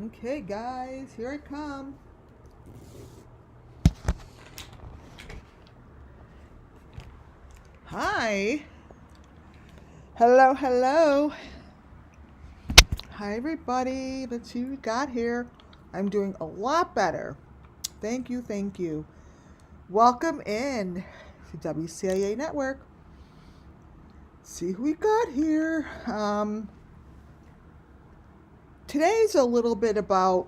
Okay, guys, here I come. Hi. Hello, hello. Hi, everybody. Let's see what we got here. I'm doing a lot better. Thank you, thank you. Welcome in to WCIA Network. See who we got here. Today's a little bit about,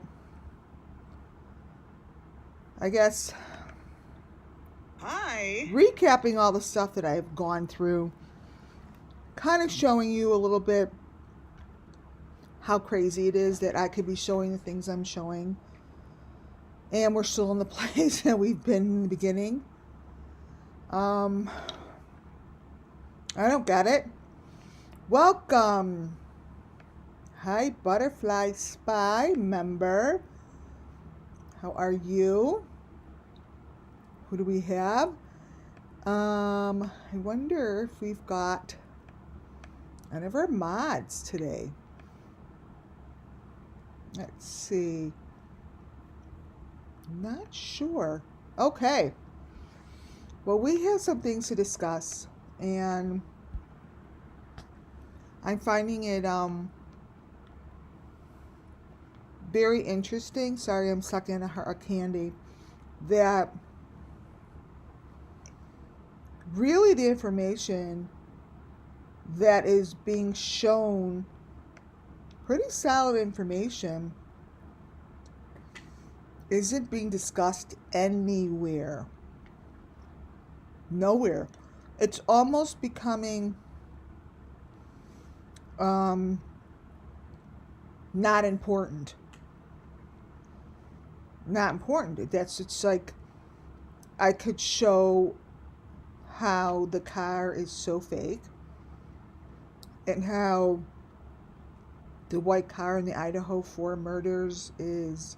I guess, recapping all the stuff that I've gone through, kind of showing you a little bit how crazy it is that I could be showing the things I'm showing, and we're still in the place that we've been in the beginning. I don't get it. Welcome. Hi, Butterfly Spy member. How are you? Who do we have? I wonder if we've got one of our mods today. Let's see. Not sure. Okay. Well, we have some things to discuss, and I'm finding it very interesting. Sorry, I'm sucking a candy. That really the information that is being shown, pretty solid information, isn't being discussed anywhere. Nowhere. It's almost becoming not important. Not important. It's like I could show how the car is so fake, and how the white car in the Idaho 4 murders is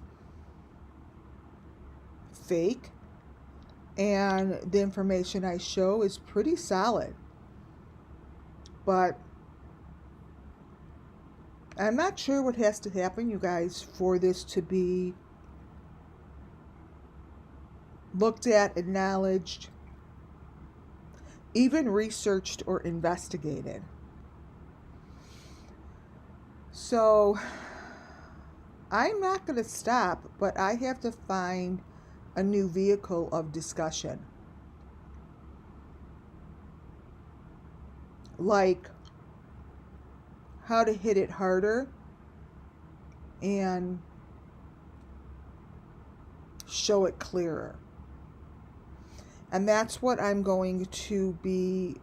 fake, and the information I show is pretty solid. But I'm not sure what has to happen, you guys, for this to be looked at, acknowledged, even researched or investigated. So I'm not going to stop, but I have to find a new vehicle of discussion. Like how to hit it harder and show it clearer. And that's what I'm going to be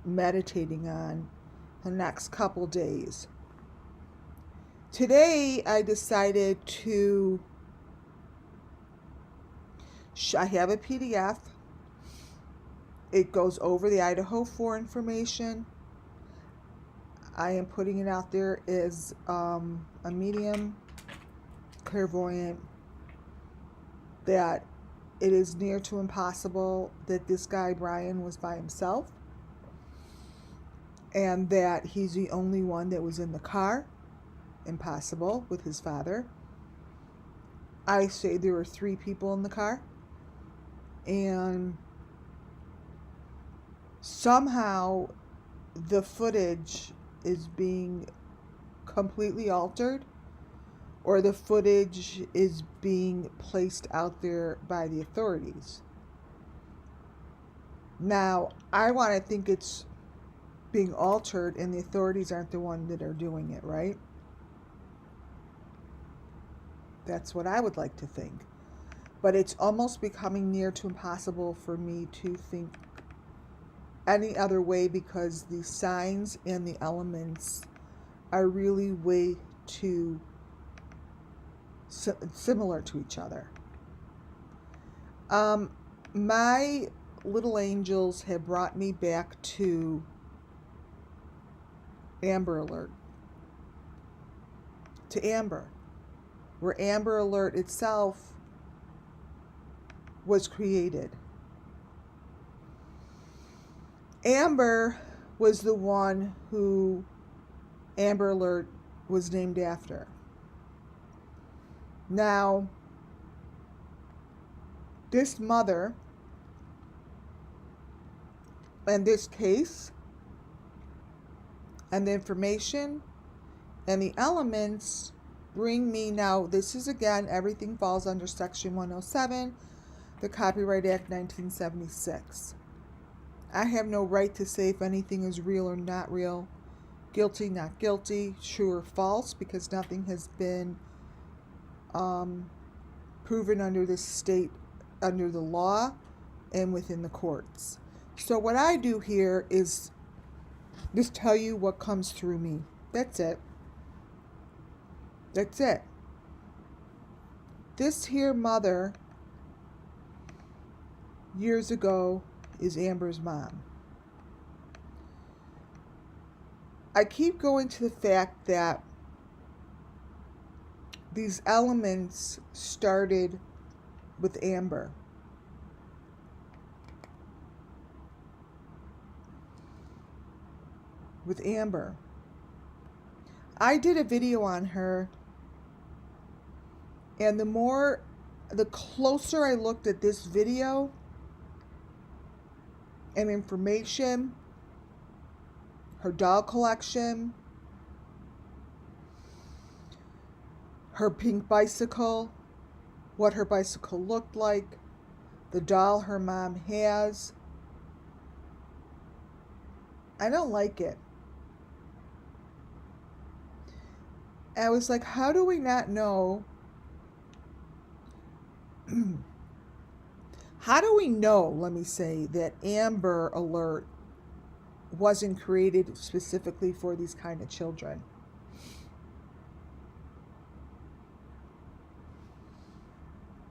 meditating on the next couple days. Today I decided to, I have a PDF. It goes over the Idaho 4 information. I am putting it out there as a medium clairvoyant, that it is near to impossible that this guy Brian was by himself, and that he's the only one that was in the car. Impossible with his father. I say there were 3 people in the car, and somehow the footage is being completely altered, or the footage is being placed out there by the authorities. Now, I want to think it's being altered and the authorities aren't the ones that are doing it, right? That's what I would like to think. But it's almost becoming near to impossible for me to think any other way, because the signs and the elements are really way too similar to each other. My little angels have brought me back to Amber Alert. To Amber. where Amber Alert itself was created. Amber was the one who Amber Alert was named after. Now, this mother and this case and the information and the elements bring me now, this is again, everything falls under Section 107, the Copyright Act 1976. I have no right to say if anything is real or not real, guilty, not guilty, true or false, because nothing has been proven under this state, under the law and within the courts. So what I do here is just tell you what comes through me. That's it. That's it. This here mother, years ago, is Amber's mom. I keep going to the fact that these elements started with Amber. With Amber. I did a video on her, and the closer I looked at this video and information, her doll collection, her pink bicycle, what her bicycle looked like, the doll her mom has, I don't like it. I was like, how do we not know? How do we know, let me say, that Amber Alert wasn't created specifically for these kind of children?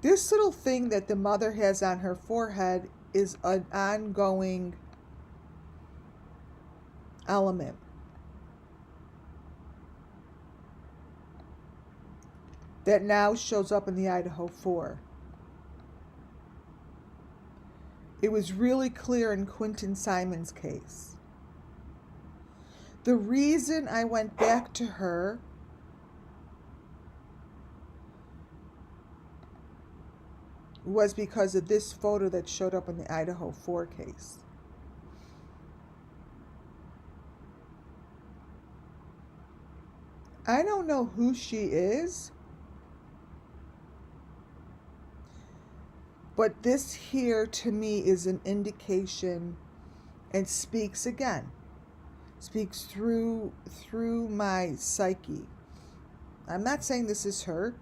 This little thing that the mother has on her forehead is an ongoing element. That now shows up in the Idaho 4. It was really clear in Quentin Simon's case. The reason I went back to her was because of this photo that showed up in the Idaho 4 case. I don't know who she is, but this here to me is an indication and speaks through my psyche. I'm not saying this is her.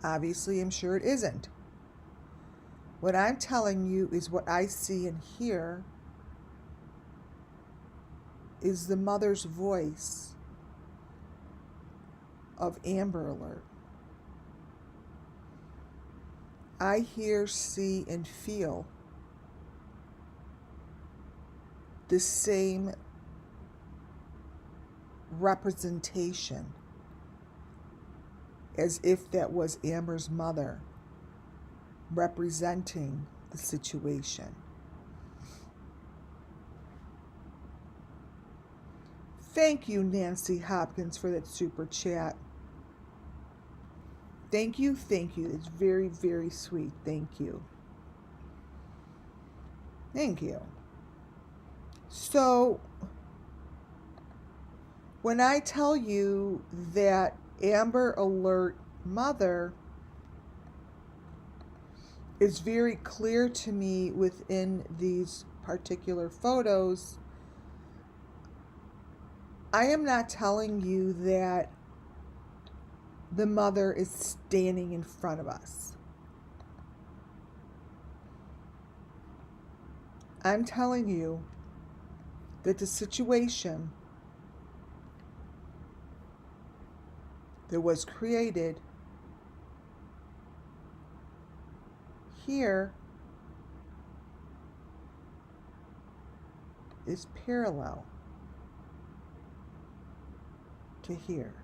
Obviously, I'm sure it isn't. What I'm telling you is what I see and hear is the mother's voice of Amber Alert. I hear, see, and feel the same representation as if that was Amber's mother representing the situation. Thank you, Nancy Hopkins, for that super chat. Thank you, thank you. It's very, very sweet. Thank you. Thank you. So, when I tell you that Amber Alert mother is very clear to me within these particular photos, I am not telling you that the mother is standing in front of us. I'm telling you that the situation that was created here is parallel to here.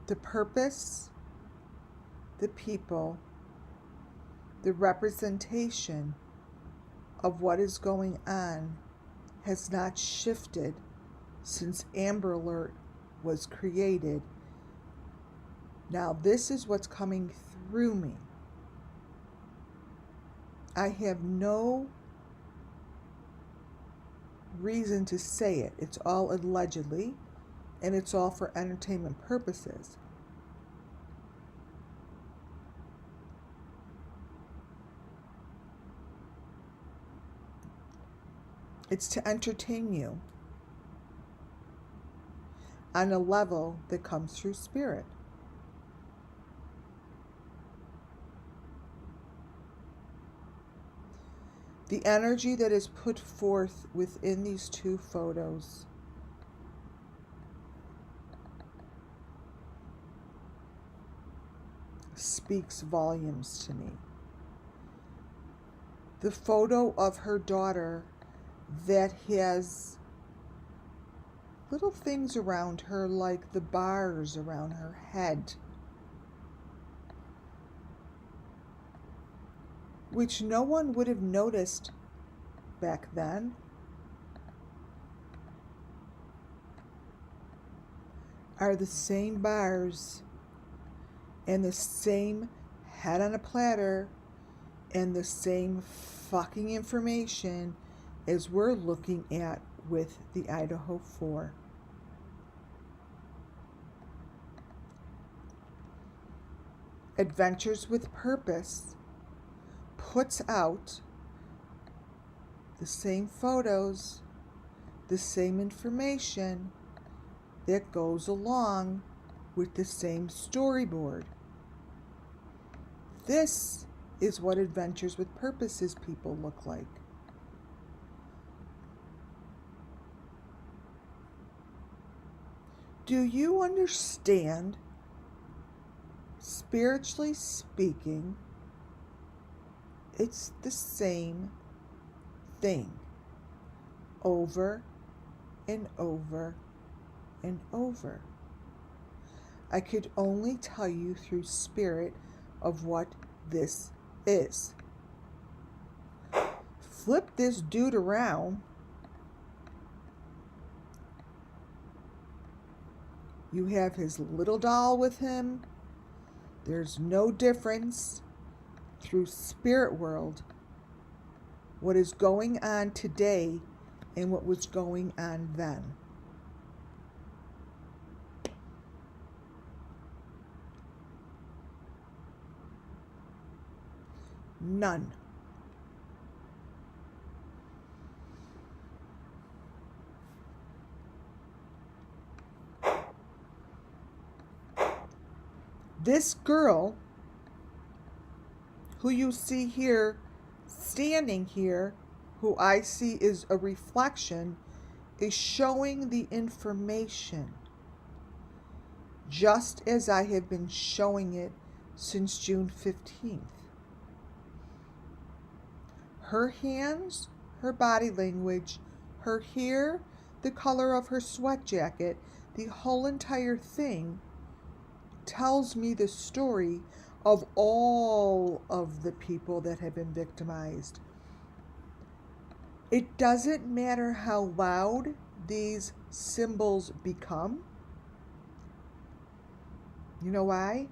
The purpose, the people, the representation of what is going on has not shifted since Amber Alert was created. Now this is what's coming through me. I have no reason to say it. It's all allegedly, and it's all for entertainment purposes. It's to entertain you on a level that comes through spirit. The energy that is put forth within these two photos speaks volumes to me. The photo of her daughter that has little things around her, like the bars around her head, which no one would have noticed back then. Are the same bars and the same head on a platter and the same fucking information as we're looking at with the Idaho 4. Adventures with Purpose puts out the same photos, the same information that goes along with the same storyboard. This is what Adventures with Purpose's people look like. Do you understand, spiritually speaking, it's the same thing over and over and over? I could only tell you through spirit of what this is. Flip this dude around. You have his little doll with him. There's no difference through spirit world what is going on today and what was going on then. None. This girl, who you see here, standing here, who I see is a reflection, is showing the information just as I have been showing it since June 15th. Her hands, her body language, her hair, the color of her sweat jacket, the whole entire thing tells me the story of all of the people that have been victimized. It doesn't matter how loud these symbols become. You know why?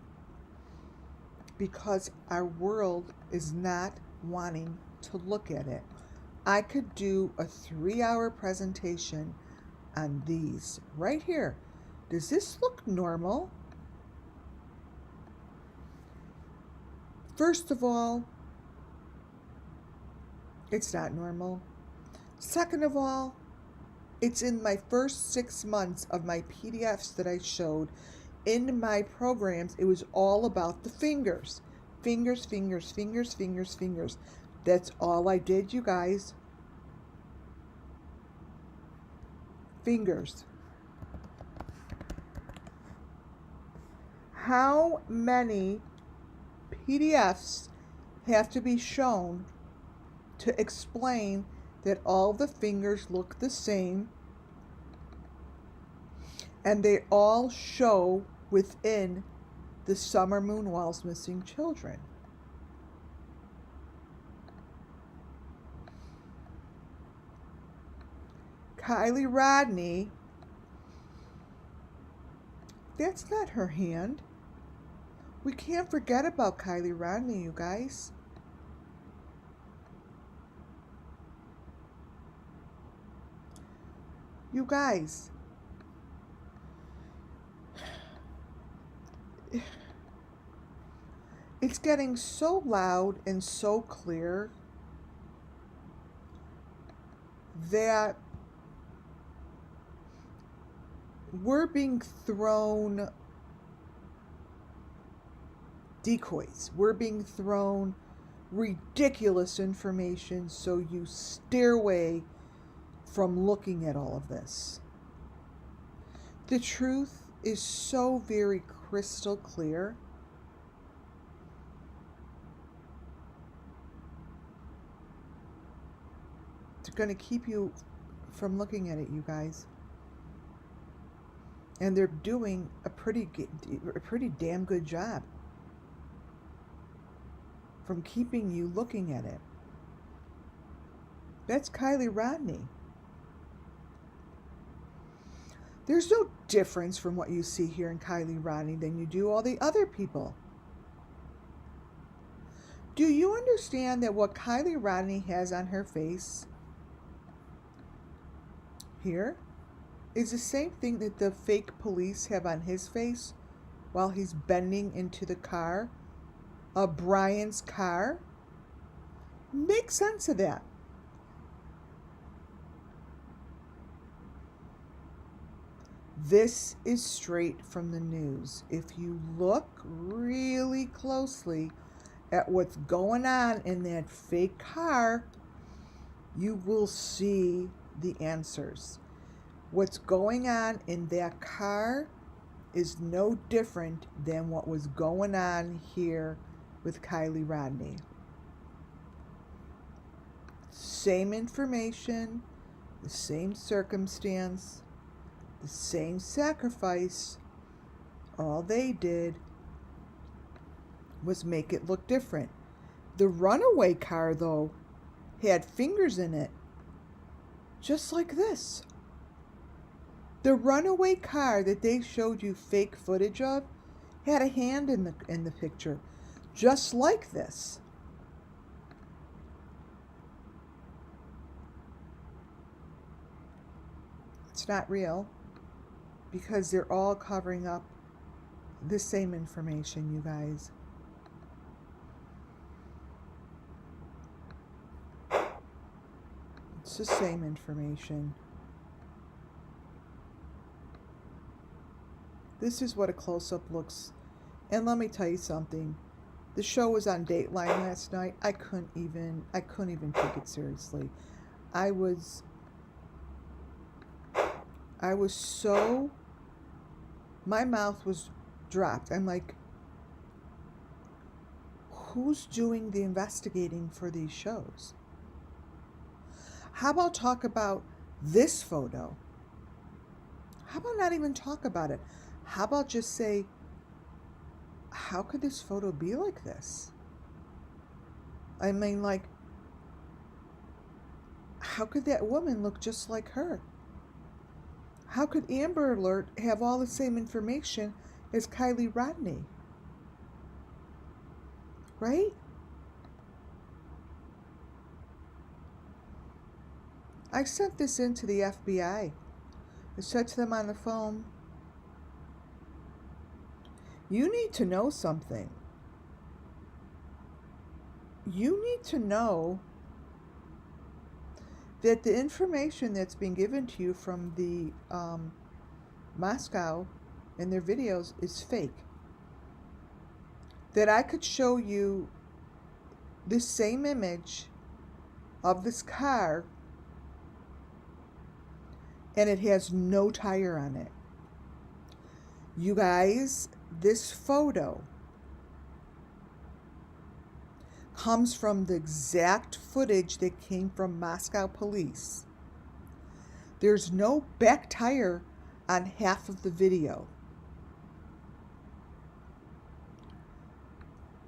Because our world is not wanting to look at it. I could do a 3-hour presentation on these right here. Does this look normal? First of all, it's not normal. Second of all, it's in my first 6 months of my PDFs that I showed. In my programs, it was all about the fingers. Fingers, fingers, fingers, fingers, fingers. That's all I did, you guys. Fingers. How many PDFs have to be shown to explain that all the fingers look the same and they all show within the Summer Moonwell's missing children. KIELYRODNI, that's not her hand. We can't forget about KIELYRODNI, you guys. You guys, it's getting so loud and so clear that we're being thrown decoys. We're being thrown ridiculous information, so you steer away from looking at all of this. The truth is so very crystal clear. It's going to keep you from looking at it, you guys. And they're doing a pretty damn good job from keeping you looking at it. That's KIELYRODNI. There's no difference from what you see here in KIELYRODNI than you do all the other people. Do you understand that what KIELYRODNI has on her face here is the same thing that the fake police have on his face while he's bending into the car of Brian's car? Make sense of that. This is straight from the news. If you look really closely at what's going on in that fake car, you will see the answers. What's going on in that car is no different than what was going on here with KIELYRODNI. Same information, the same circumstance, the same sacrifice. All they did was make it look different. The runaway car, though, had fingers in it, just like this. The runaway car that they showed you fake footage of had a hand in the picture, just like this. It's not real because they're all covering up the same information, you guys. It's the same information. This is what a close-up looks. And let me tell you something. The show was on Dateline last night. I couldn't even take it seriously. I was so, my mouth was dropped. I'm like, who's doing the investigating for these shows? How about talk about this photo? How about not even talk about it? How about just say, how could this photo be like this? I mean, like, how could that woman look just like her? How could Amber Alert have all the same information as KIELYRODNI? Right? I sent this in to the FBI. I said to them on the phone, you need to know something. You need to know that the information that's being given to you from the Moscow in their videos is fake. That I could show you this same image of this car and it has no tire on it. You guys, this photo comes from the exact footage that came from Moscow police. There's no back tire on half of the video.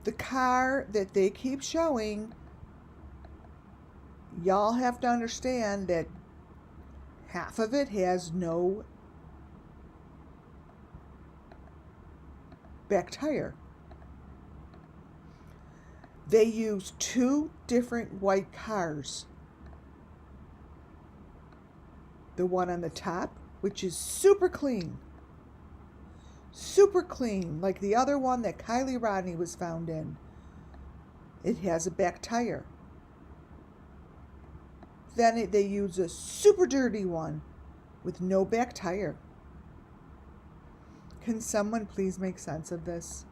The car that they keep showing, y'all have to understand that half of it has no back tire. They use two different white cars. The one on the top, which is super clean, like the other one that KIELYRODNI was found in. It has a back tire. Then they use a super dirty one with no back tire. Can someone please make sense of this?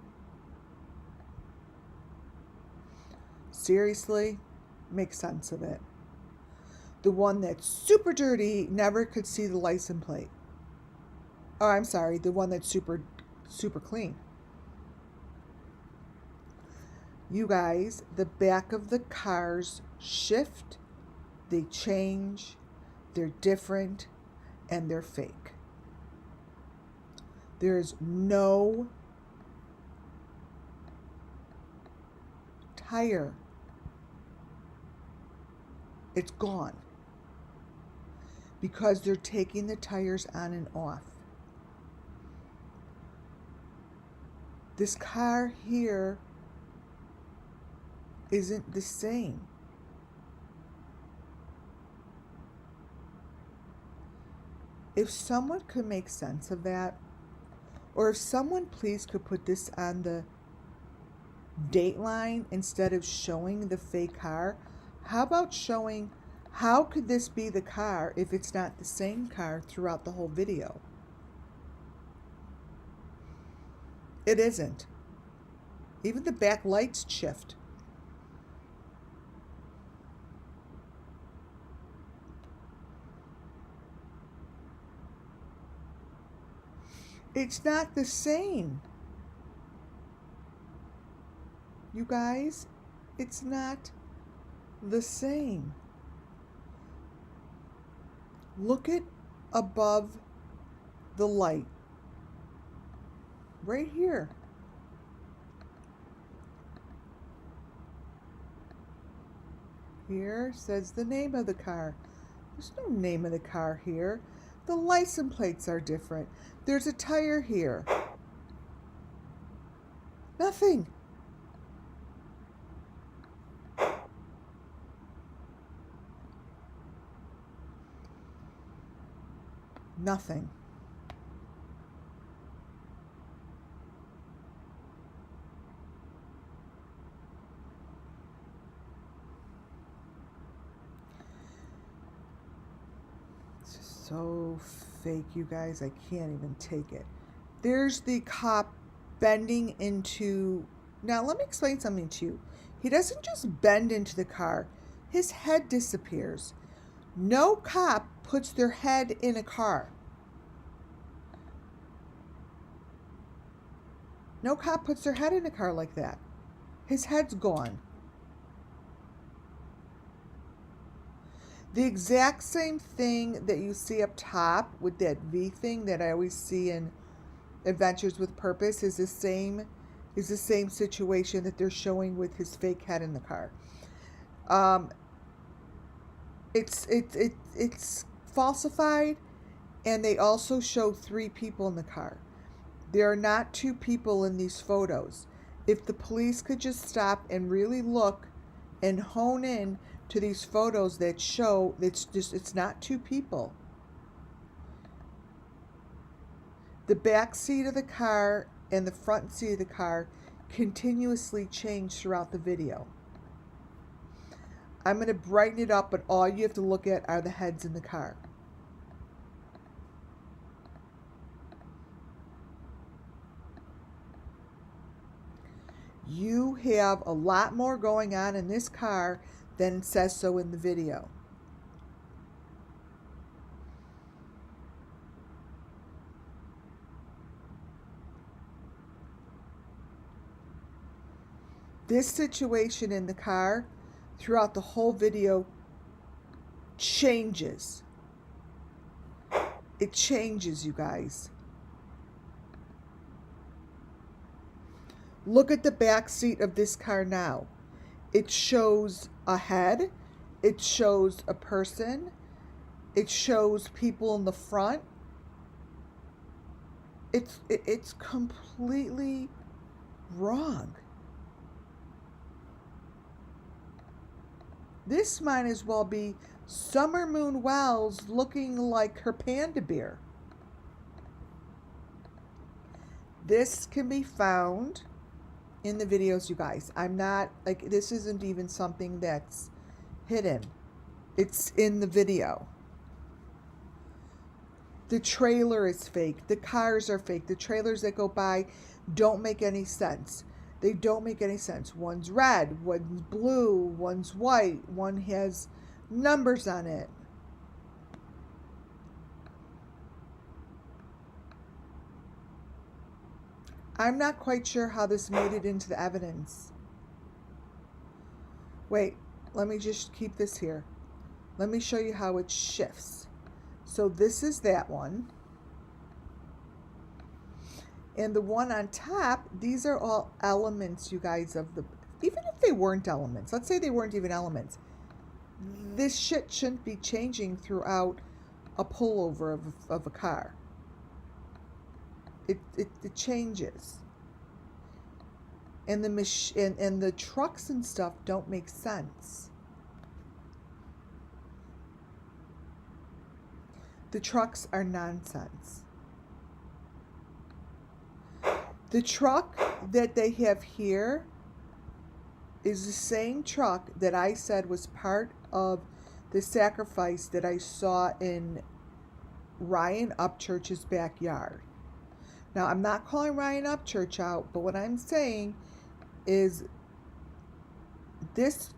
Seriously, make sense of it. The one that's super dirty never could see the license plate. Oh, I'm sorry, the one that's super clean. You guys, the back of the cars shift, they change, they're different, and they're fake. There's no tire. It's gone. Because they're taking the tires on and off. This car here isn't the same. If someone could make sense of that, or if someone please could put this on the date line instead of showing the fake car, how about showing how could this be the car if it's not the same car throughout the whole video? It isn't. Even the back lights shift. It's not the same. You guys, it's not the same. Look at above the light. Right here. Here says the name of the car. There's no name of the car here. The license plates are different. There's a tire here. Nothing. Nothing. It's just so fake, you guys. I can't even take it. There's the cop bending into... Now, let me explain something to you. He doesn't just bend into the car. His head disappears. No cop puts their head in a car. No cop puts their head in a car like that. His head's gone. The exact same thing that you see up top with that V thing that I always see in Adventures with Purpose is the same situation that they're showing with his fake head in the car. It's falsified, and they also show 3 people in the car. There are not 2 people in these photos. If the police could just stop and really look and hone in to these photos that show it's not 2 people. The back seat of the car and the front seat of the car continuously change throughout the video. I'm going to brighten it up, but all you have to look at are the heads in the car. You have a lot more going on in this car than it says so in the video. This situation in the car throughout the whole video changes. It changes, you guys. Look at the back seat of this car now. It shows a head. It shows a person. It shows people in the front. It's completely wrong. This might as well be Summer Moon Wells looking like her panda bear. This can be found in the videos, you guys. I'm not, like, this isn't even something that's hidden. It's in the video. The trailer is fake. The cars are fake. The trailers that go by don't make any sense. They don't make any sense. One's red, one's blue, one's white, one has numbers on it. I'm not quite sure how this made it into the evidence. Wait, let me just keep this here. Let me show you how it shifts. So this is that one. And the one on top, these are all elements, you guys, of the, even if they weren't elements, let's say they weren't even elements, this shit shouldn't be changing throughout a pullover of a car. It changes. And the trucks and stuff don't make sense. The trucks are nonsense. The truck that they have here is the same truck that I said was part of the sacrifice that I saw in Ryan Upchurch's backyard. Now, I'm not calling Ryan Upchurch out, but what I'm saying is this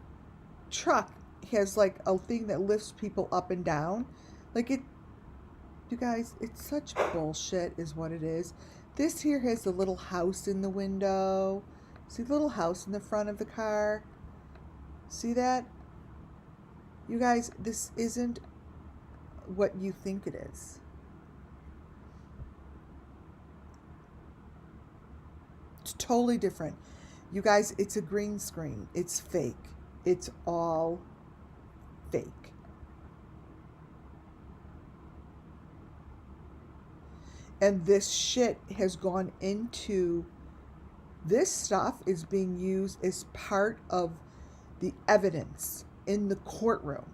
truck has like a thing that lifts people up and down. Like it, you guys, it's such bullshit is what it is. This here has the little house in the window. See the little house in the front of the car? See that? You guys, this isn't what you think it is. It's totally different. You guys, it's a green screen. It's fake. It's all fake. And this shit has gone into, this stuff is being used as part of the evidence in the courtroom.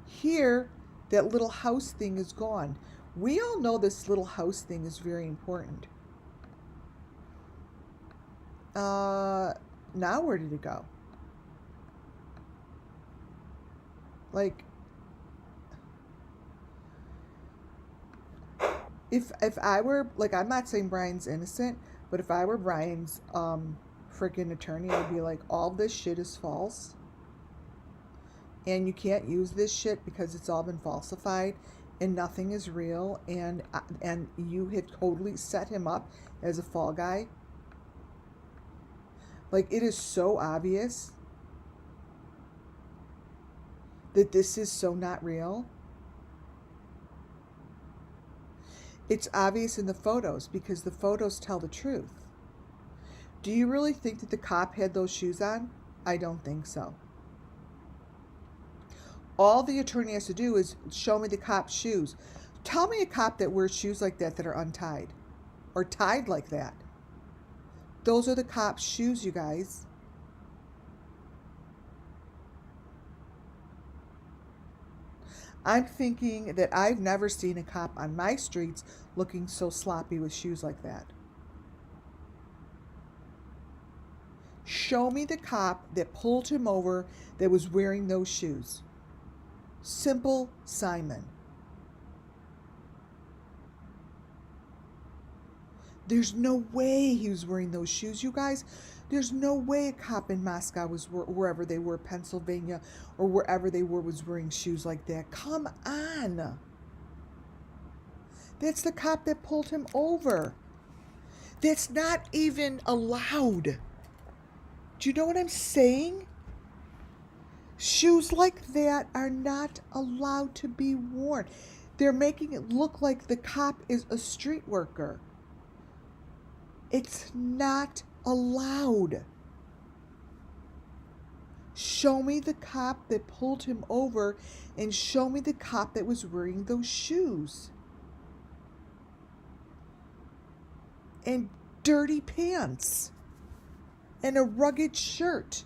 Here, that little house thing is gone. We all know this little house thing is very important. Now where did it go? Like, if I were, like, I'm not saying Brian's innocent, but if I were Brian's freaking attorney, I'd be like, all this shit is false. And you can't use this shit because it's all been falsified and nothing is real, and you had totally set him up as a fall guy. Like, it is so obvious that this is so not real. It's obvious in the photos because the photos tell the truth. Do you really think that the cop had those shoes on? I don't think so. All the attorney has to do is show me the cop's shoes. Tell me a cop that wears shoes like that are untied or tied like that. Those are the cop's shoes, you guys. I'm thinking that I've never seen a cop on my streets looking so sloppy with shoes like that. Show me the cop that pulled him over that was wearing those shoes. Simple Simon. There's no way he was wearing those shoes, you guys. There's no way a cop in Moscow was wherever they were, Pennsylvania, or wherever they were, was wearing shoes like that. Come on. That's the cop that pulled him over. That's not even allowed. Do you know what I'm saying? Shoes like that are not allowed to be worn. They're making it look like the cop is a street worker. It's not allowed. Show me the cop that pulled him over and show me the cop that was wearing those shoes. And dirty pants. And a rugged shirt.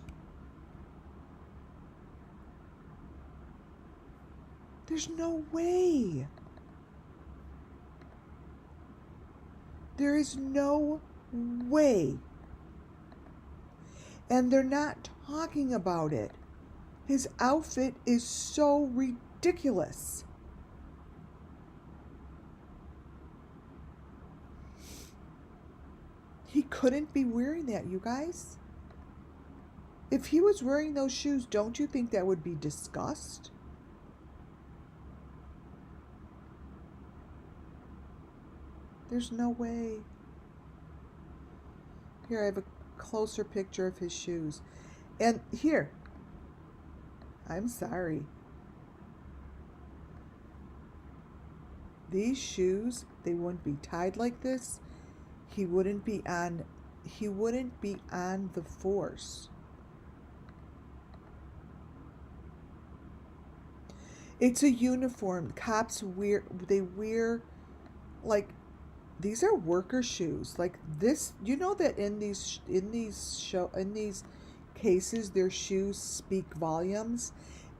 There's no way. There is no way. And they're not talking about it. His outfit is so ridiculous. He couldn't be wearing that, you guys. If he was wearing those shoes, don't you think that would be disgust? There's no way. Here, I have a closer picture of his shoes. And here, I'm sorry. These shoes, they wouldn't be tied like this. He wouldn't be on the force. It's a uniform. Cops wear like, these are worker shoes. Like this, you know that in these cases, their shoes speak volumes.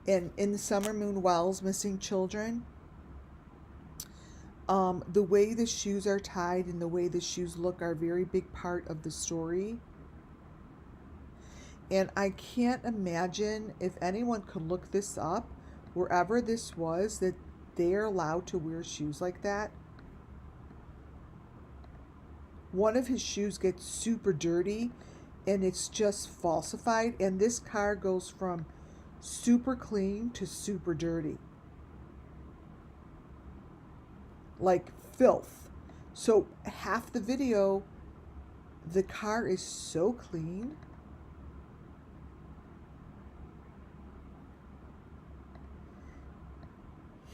And in Summer Moon Wells, Missing Children, the way the shoes are tied and the way the shoes look are a very big part of the story. And I can't imagine if anyone could look this up, wherever this was, that they're allowed to wear shoes like that. One of his shoes gets super dirty and it's just falsified. And this car goes from super clean to super dirty. Like filth. So half the video, the car is so clean.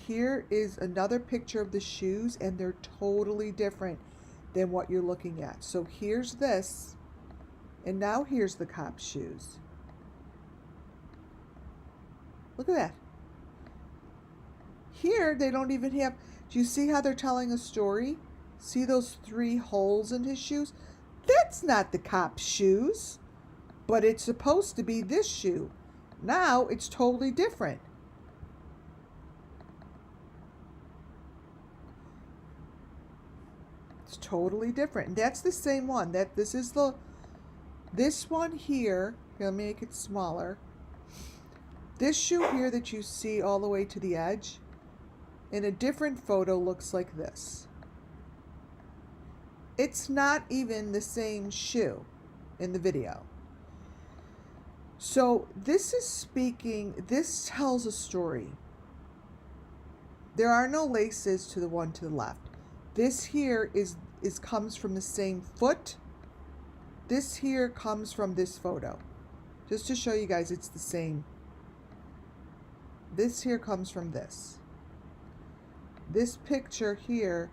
Here is another picture of the shoes, and they're totally different than what you're looking at. So here's this, and now here's the cop's shoes. Look at that. Here, they don't even have, do you see how they're telling a story? See those 3 holes in his shoes? That's not the cop's shoes, but it's supposed to be this shoe. Now it's totally different. It's totally different. And that's the same one. This one here, let me make it smaller. This shoe here that you see all the way to the edge, in a different photo looks like this. It's not even the same shoe in the video. So this tells a story. There are no laces to the one to the left. This here comes from the same foot. This here comes from this photo. Just to show you guys it's the same. This here comes from this. This picture here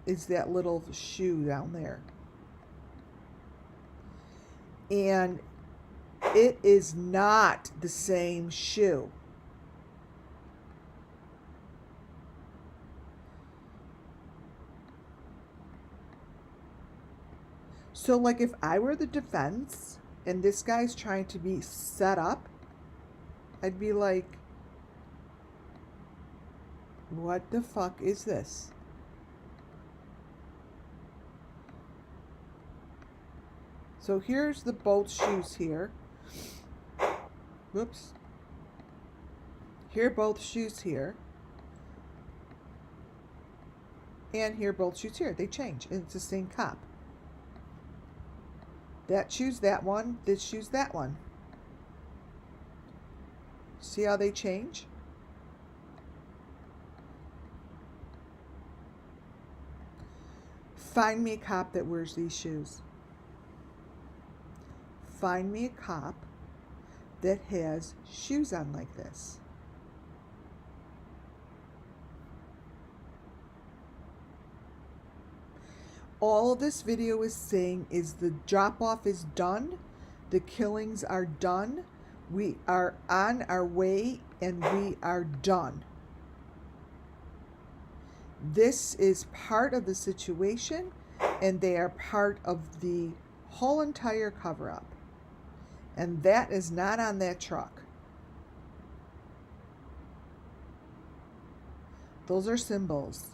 is that little shoe down there. And it is not the same shoe. So like if I were the defense and this guy's trying to be set up, I'd be like, what the fuck is this? So here's the both shoes here. Whoops. Here are both shoes here. And here are both shoes here. They change. It's the same cop. That shoe's that one. This shoe's that one. See how they change? Find me a cop that wears these shoes. Find me a cop that has shoes on like this. All this video is saying is the drop-off is done. The killings are done. We are on our way and we are done. This is part of the situation, and they are part of the whole entire cover-up. And that is not on that truck. Those are symbols.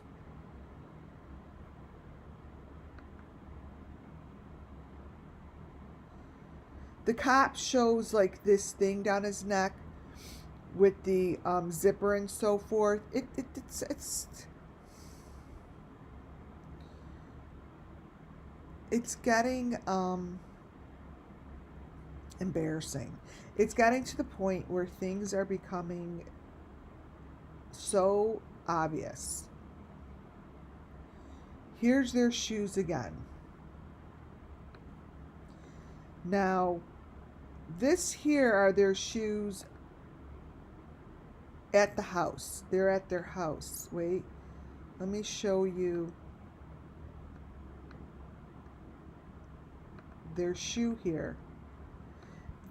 The cop shows like this thing down his neck with the zipper and so forth. It's getting embarrassing. It's getting to the point where things are becoming so obvious. Here's their shoes again. Now, this here are their shoes at the house. They're at their house. Wait, let me show you their shoe here.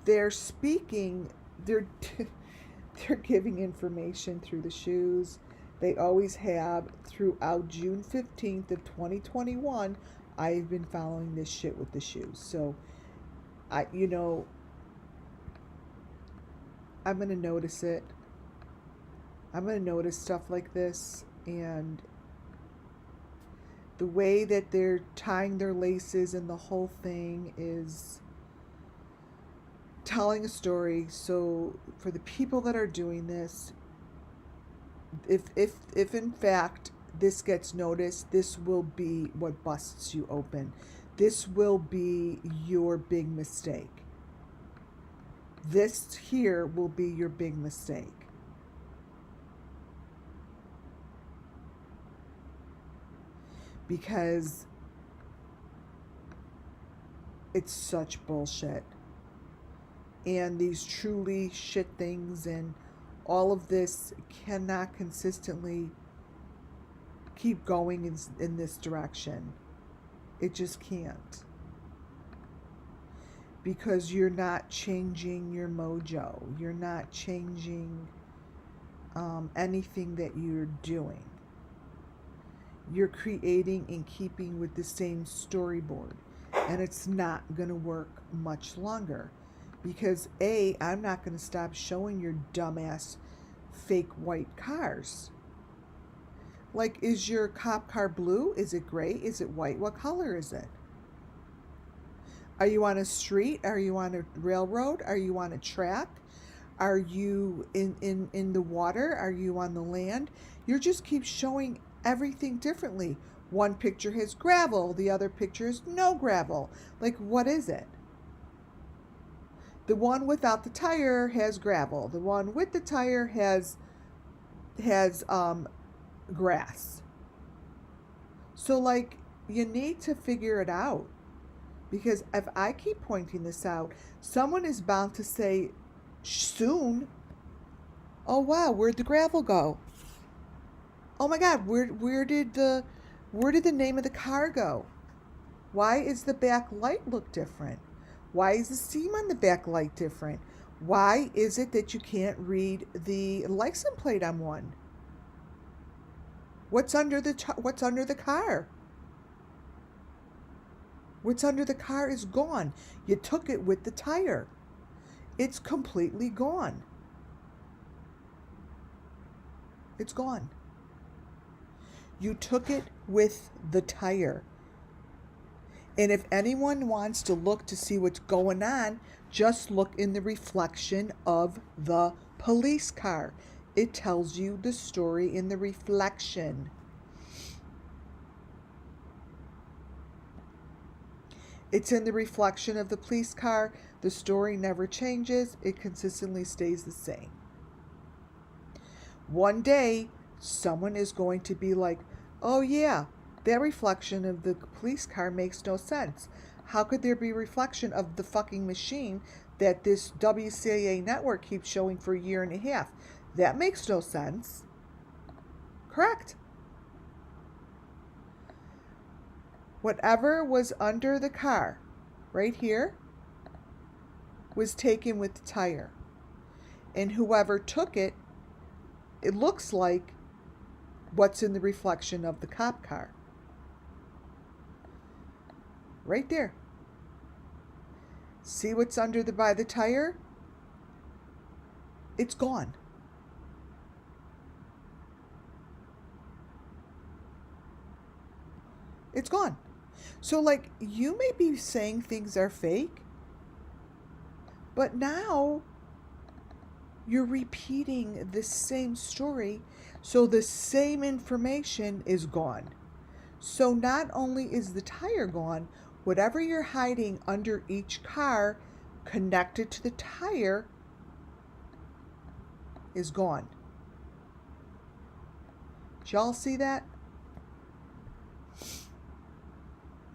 They're speaking, they're giving information through the shoes. They always have throughout June 15th of 2021. I've been following this shit with the shoes. So I'm going to notice it. I'm going to notice stuff like this, and the way that they're tying their laces and the whole thing is telling a story. So for the people that are doing this, if in fact this gets noticed, this will be what busts you open. This will be your big mistake. This here will be your big mistake. Because it's such bullshit. And these truly shit things and all of this cannot consistently keep going in this direction. It just can't. Because you're not changing your mojo. You're not changing anything that you're doing. You're creating and keeping with the same storyboard. And it's not going to work much longer. Because A, I'm not going to stop showing your dumbass fake white cars. Like, is your cop car blue? Is it gray? Is it white? What color is it? Are you on a street? Are you on a railroad? Are you on a track? Are you in the water? Are you on the land? You just keep showing everything differently. One picture has gravel. The other picture is no gravel. Like, what is it? The one without the tire has gravel. The one with the tire has grass. So, like, you need to figure it out. Because if I keep pointing this out, someone is bound to say soon, oh wow, where'd the gravel go? Oh my God, where did the name of the car go? Why is the back light look different? Why is the seam on the back light different? Why is it that you can't read the license plate on one? What's under the car? What's under the car is gone. You took it with the tire. It's completely gone. It's gone. You took it with the tire. And if anyone wants to look to see what's going on, just look in the reflection of the police car. It tells you the story in the reflection. It's in the reflection of the police car. The story never changes. It consistently stays the same. One day, someone is going to be like, oh yeah, that reflection of the police car makes no sense. How could there be a reflection of the fucking machine that this WCAA network keeps showing for a year and a half? That makes no sense. Correct. Whatever was under the car, right here, was taken with the tire. And whoever took it, it looks like what's in the reflection of the cop car. Right there. See what's under by the tire? It's gone. It's gone. So, like, you may be saying things are fake, but now you're repeating the same story, so the same information is gone. So not only is the tire gone, whatever you're hiding under each car connected to the tire is gone. Did y'all see that?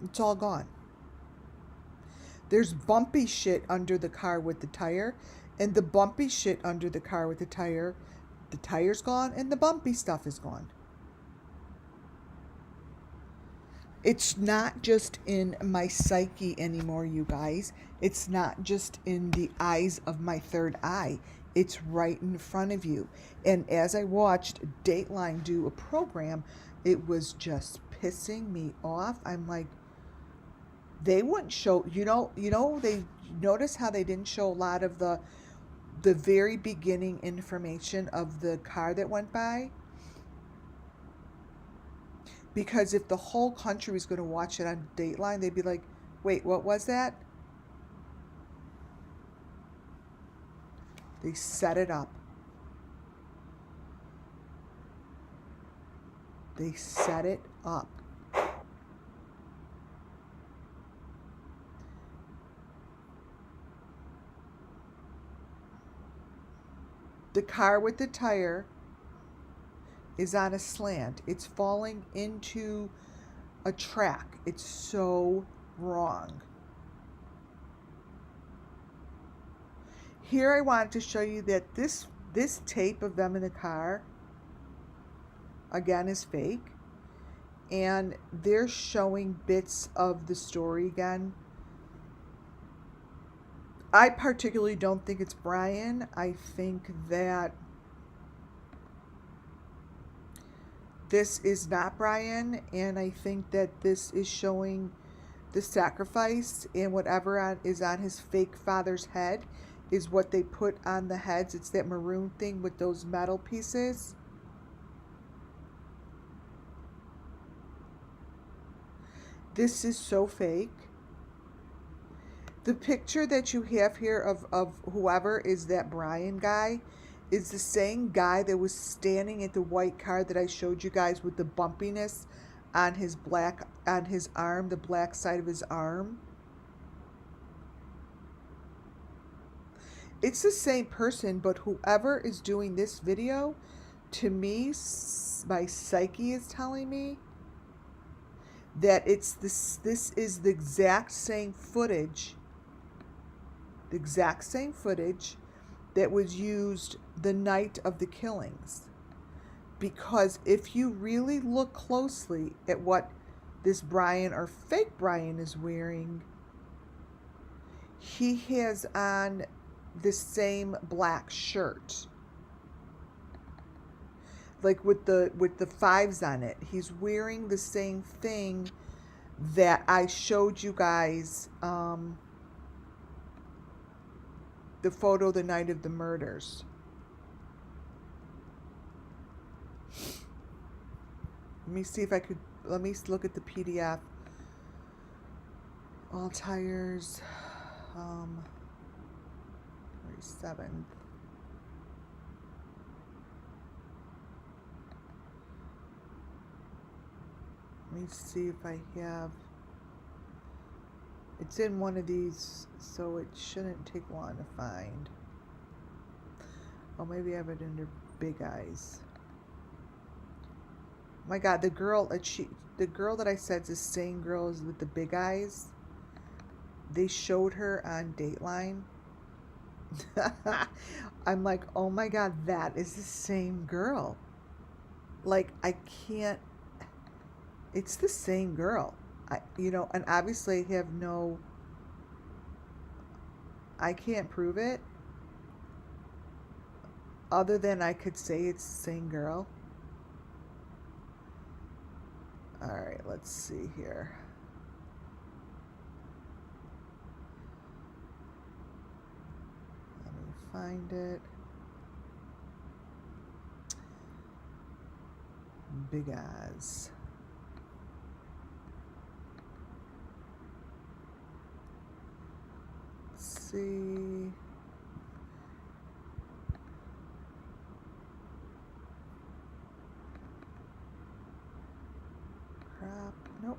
It's all gone. There's bumpy shit under the car with the tire, and the bumpy shit under the car with the tire's gone, and the bumpy stuff is gone. It's not just in my psyche anymore, you guys. It's not just in the eyes of my third eye. It's right in front of you. And as I watched Dateline do a program, it was just pissing me off. I'm like, they wouldn't show, they notice how they didn't show a lot of the very beginning information of the car that went by? Because if the whole country was going to watch it on Dateline, they'd be like, wait, what was that? They set it up. They set it up. The car with the tire is on a slant. It's falling into a track. It's so wrong. Here I wanted to show you that this tape of them in the car, again, is fake. And they're showing bits of the story again. I particularly don't think it's Brian. I think that this is not Brian, and I think that this is showing the sacrifice, and whatever is on his fake father's head is what they put on the heads. It's that maroon thing with those metal pieces. This is so fake. The picture that you have here of whoever is that Brian guy is the same guy that was standing at the white car that I showed you guys with the bumpiness on his arm, the black side of his arm. It's the same person, but whoever is doing this video, to me, my psyche is telling me that it's this is the exact same footage. The exact same footage that was used the night of the killings. Because if you really look closely at what this Brian or fake Brian is wearing, he has on the same black shirt. Like with the fives on it. He's wearing the same thing that I showed you guys the photo the night of the murders. Let me see if I could, let me look at the PDF. All tires, 37. Let me see if I have, it's in one of these, so it shouldn't take long to find. Oh, maybe I have it under big eyes. My God, the girl that I said is the same girl as with the big eyes. They showed her on Dateline. I'm like, oh my God, that is the same girl. Like, I can't, it's the same girl. You know, and obviously I can't prove it, other than I could say it's the same girl. All right, let's see here. Let me find it. Big eyes. Let's see. Crap. Nope.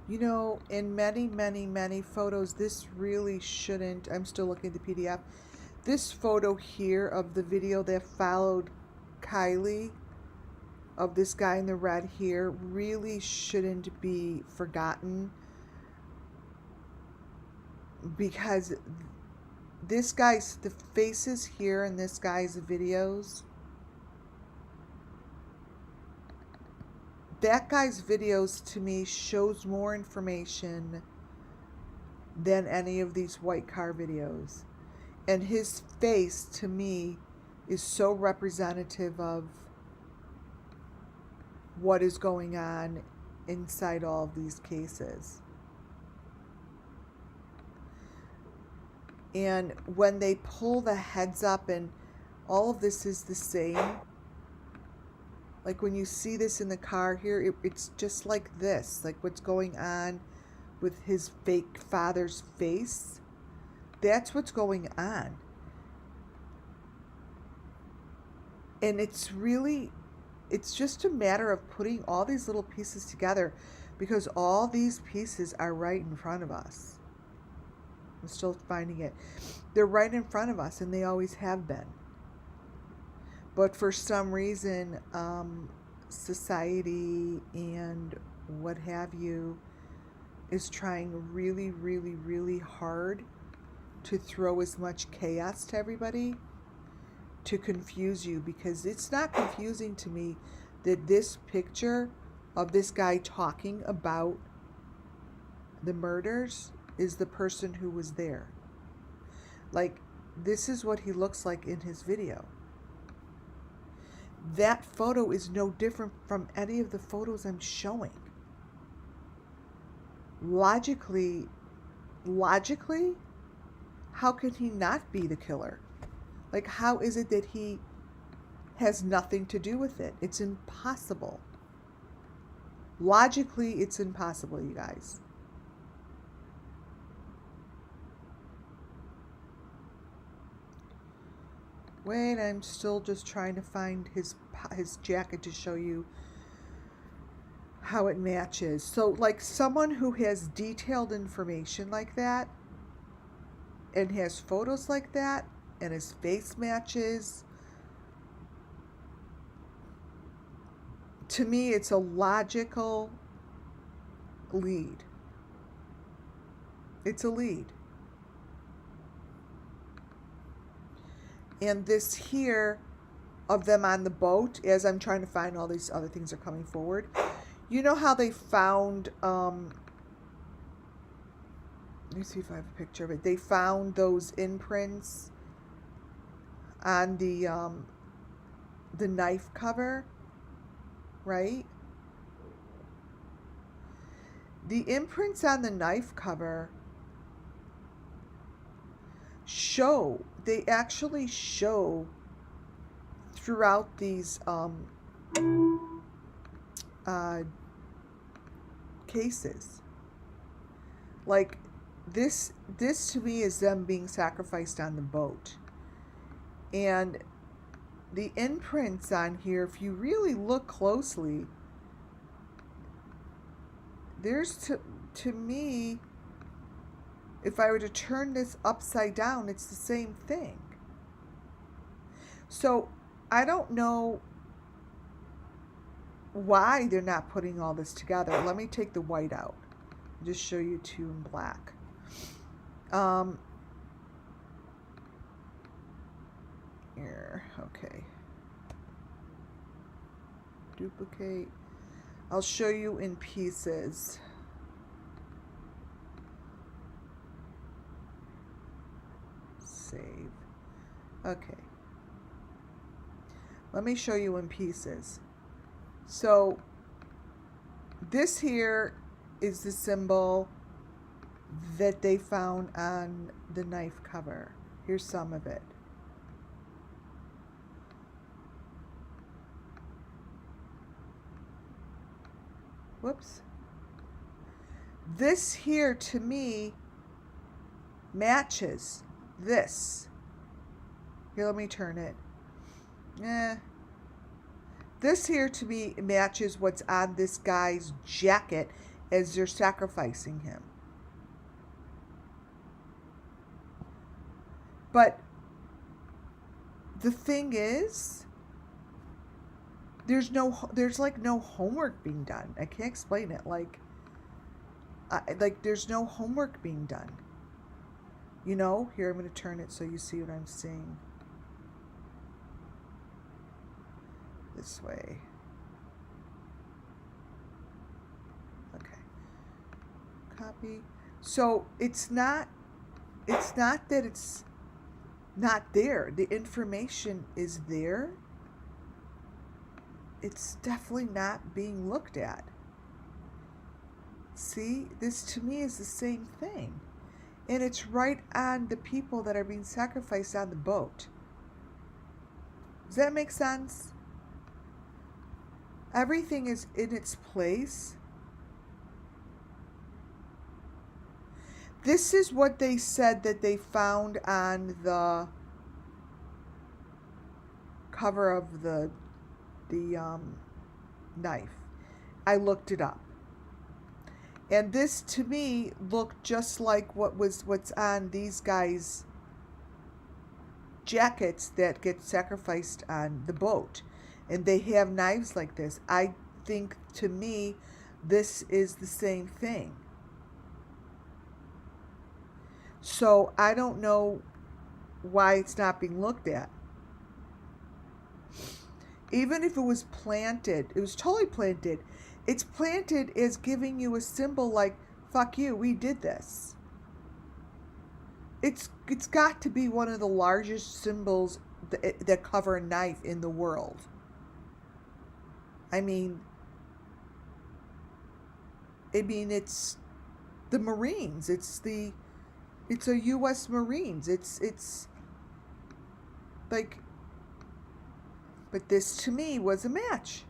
You know, in many, many, many photos, this really shouldn't. I'm still looking at the PDF. This photo here of the video that followed Kylie, of this guy in the red here, really shouldn't be forgotten, because this guy's, the faces here in this guy's videos, that guy's videos to me shows more information than any of these white car videos. And his face to me is so representative of what is going on inside all of these cases. And when they pull the heads up and all of this is the same, like when you see this in the car here, it's just like this, like what's going on with his fake father's face. That's what's going on. And it's just a matter of putting all these little pieces together, because all these pieces are right in front of us. I'm still finding it. They're right in front of us, and they always have been. But for some reason, society and what have you is trying really, really, really hard to throw as much chaos to everybody, to confuse you, because it's not confusing to me that this picture of this guy talking about the murders is the person who was there. Like, this is what he looks like in his video. That photo is no different from any of the photos I'm showing. Logically, how can he not be the killer? Like, how is it that he has nothing to do with it? It's impossible. Logically, it's impossible, you guys. Wait, I'm still just trying to find his jacket to show you how it matches. So, like, someone who has detailed information like that and has photos like that and his face matches, to me, it's a logical lead. It's a lead. And this here of them on the boat, as I'm trying to find, all these other things are coming forward. You know how they found, let me see if I have a picture of it. They found those imprints on the knife cover, right? The imprints on the knife cover they actually show throughout these cases. Like, this to me is them being sacrificed on the boat. And the imprints on here, if you really look closely, there's to me, if I were to turn this upside down, it's the same thing. So I don't know why they're not putting all this together. Let me take the white out. I'll just show you two in black. here. Okay. Duplicate. I'll show you in pieces. Save. Okay. Let me show you in pieces. So this here is the symbol that they found on the knife cover. Here's some of it. Whoops. This here to me matches this. Here, let me turn it. This here to me matches what's on this guy's jacket as they're sacrificing him. But the thing is, there's like no homework being done. I can't explain it. Like there's no homework being done. You know, here I'm going to turn it so you see what I'm seeing. This way. Okay. Copy. So it's not that it's not there. The information is there. It's definitely not being looked at. See, this to me is the same thing. And it's right on the people that are being sacrificed on the boat. Does that make sense? Everything is in its place. This is what they said that they found on the cover of the knife. I looked it up. And this to me looked just like what's on these guys' jackets that get sacrificed on the boat. And they have knives like this. I think to me this is the same thing. So I don't know why it's not being looked at. Even if it was planted, it was totally planted. It's planted as giving you a symbol like, fuck you, we did this. It's got to be one of the largest symbols that cover a knife in the world. I mean, it's the Marines. It's a U.S. Marines. It's like, but this to me was a match.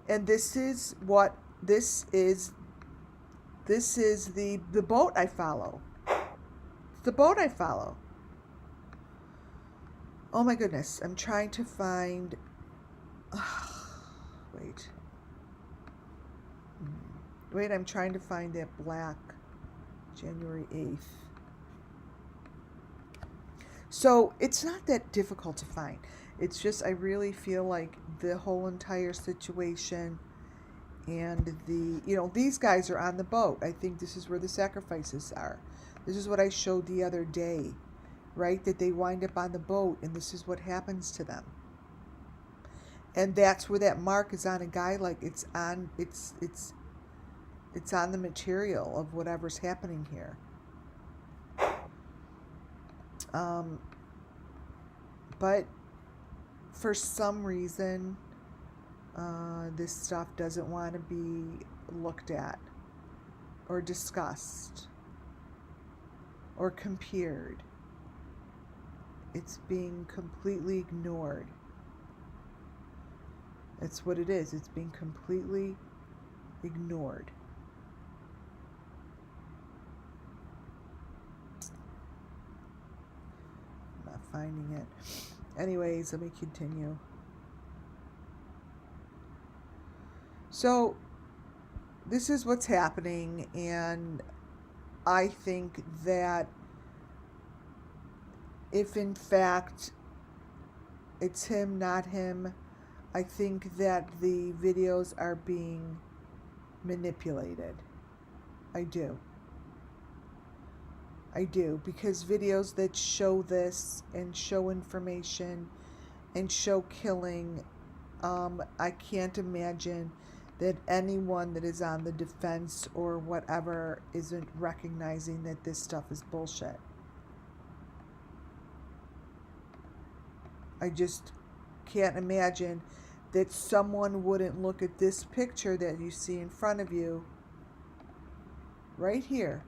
And this is what this is. This is the boat I follow. It's the boat I follow. Oh my goodness. I'm trying to find. Wait, I'm trying to find that black January 8th. So it's not that difficult to find. It's just I really feel like the whole entire situation and these guys are on the boat. I think this is where the sacrifices are. This is what I showed the other day, right? That they wind up on the boat and this is what happens to them. And that's where that mark is on a guy, like it's on the material of whatever's happening here. But for some reason, this stuff doesn't want to be looked at or discussed or compared. It's being completely ignored. That's what it is. It's being completely ignored. I'm not finding it. Anyways, let me continue. So, this is what's happening, and I think that if in fact it's him, not him, I think that the videos are being manipulated. I do. I do, because videos that show this and show information and show killing, I can't imagine that anyone that is on the defense or whatever isn't recognizing that this stuff is bullshit. I just can't imagine that someone wouldn't look at this picture that you see in front of you right here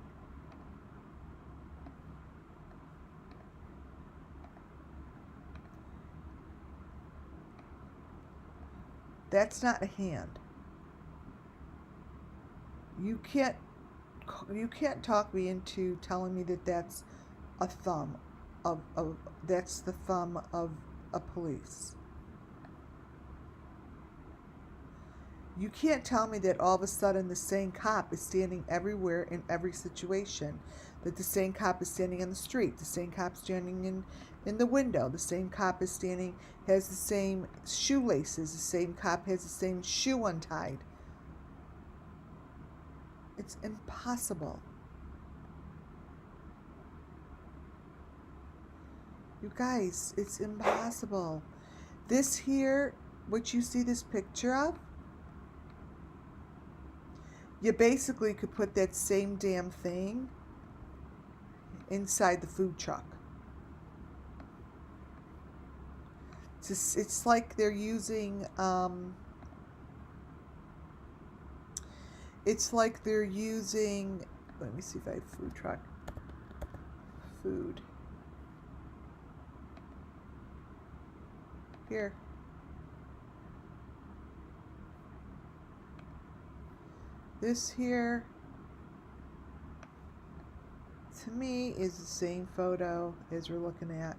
that's not a hand. You can't talk me into telling me that that's a thumb of that's the thumb of a police. You can't tell me that all of a sudden the same cop is standing everywhere in every situation. That the same cop is standing on the street, the same cop standing in the window, the same cop is standing, has the same shoelaces, the same cop has the same shoe untied. It's impossible. You guys, it's impossible. This here, what you see this picture of, you basically could put that same damn thing inside the food truck. It's like they're using, it's like they're using, let me see if I have food truck. Food. Here. This here, to me, is the same photo as we're looking at.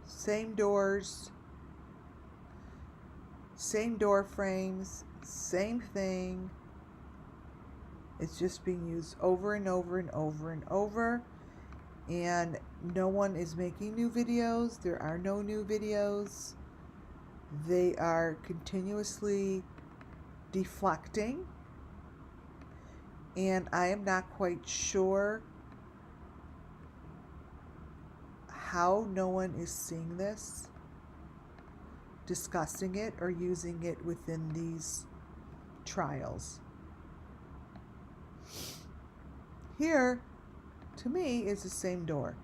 Same doors, same door frames, same thing. It's just being used over and over and over and over. And no one is making new videos. There are no new videos. They are continuously deflecting, and I am not quite sure how no one is seeing this, discussing it, or using it within these trials. Here, to me, is the same door.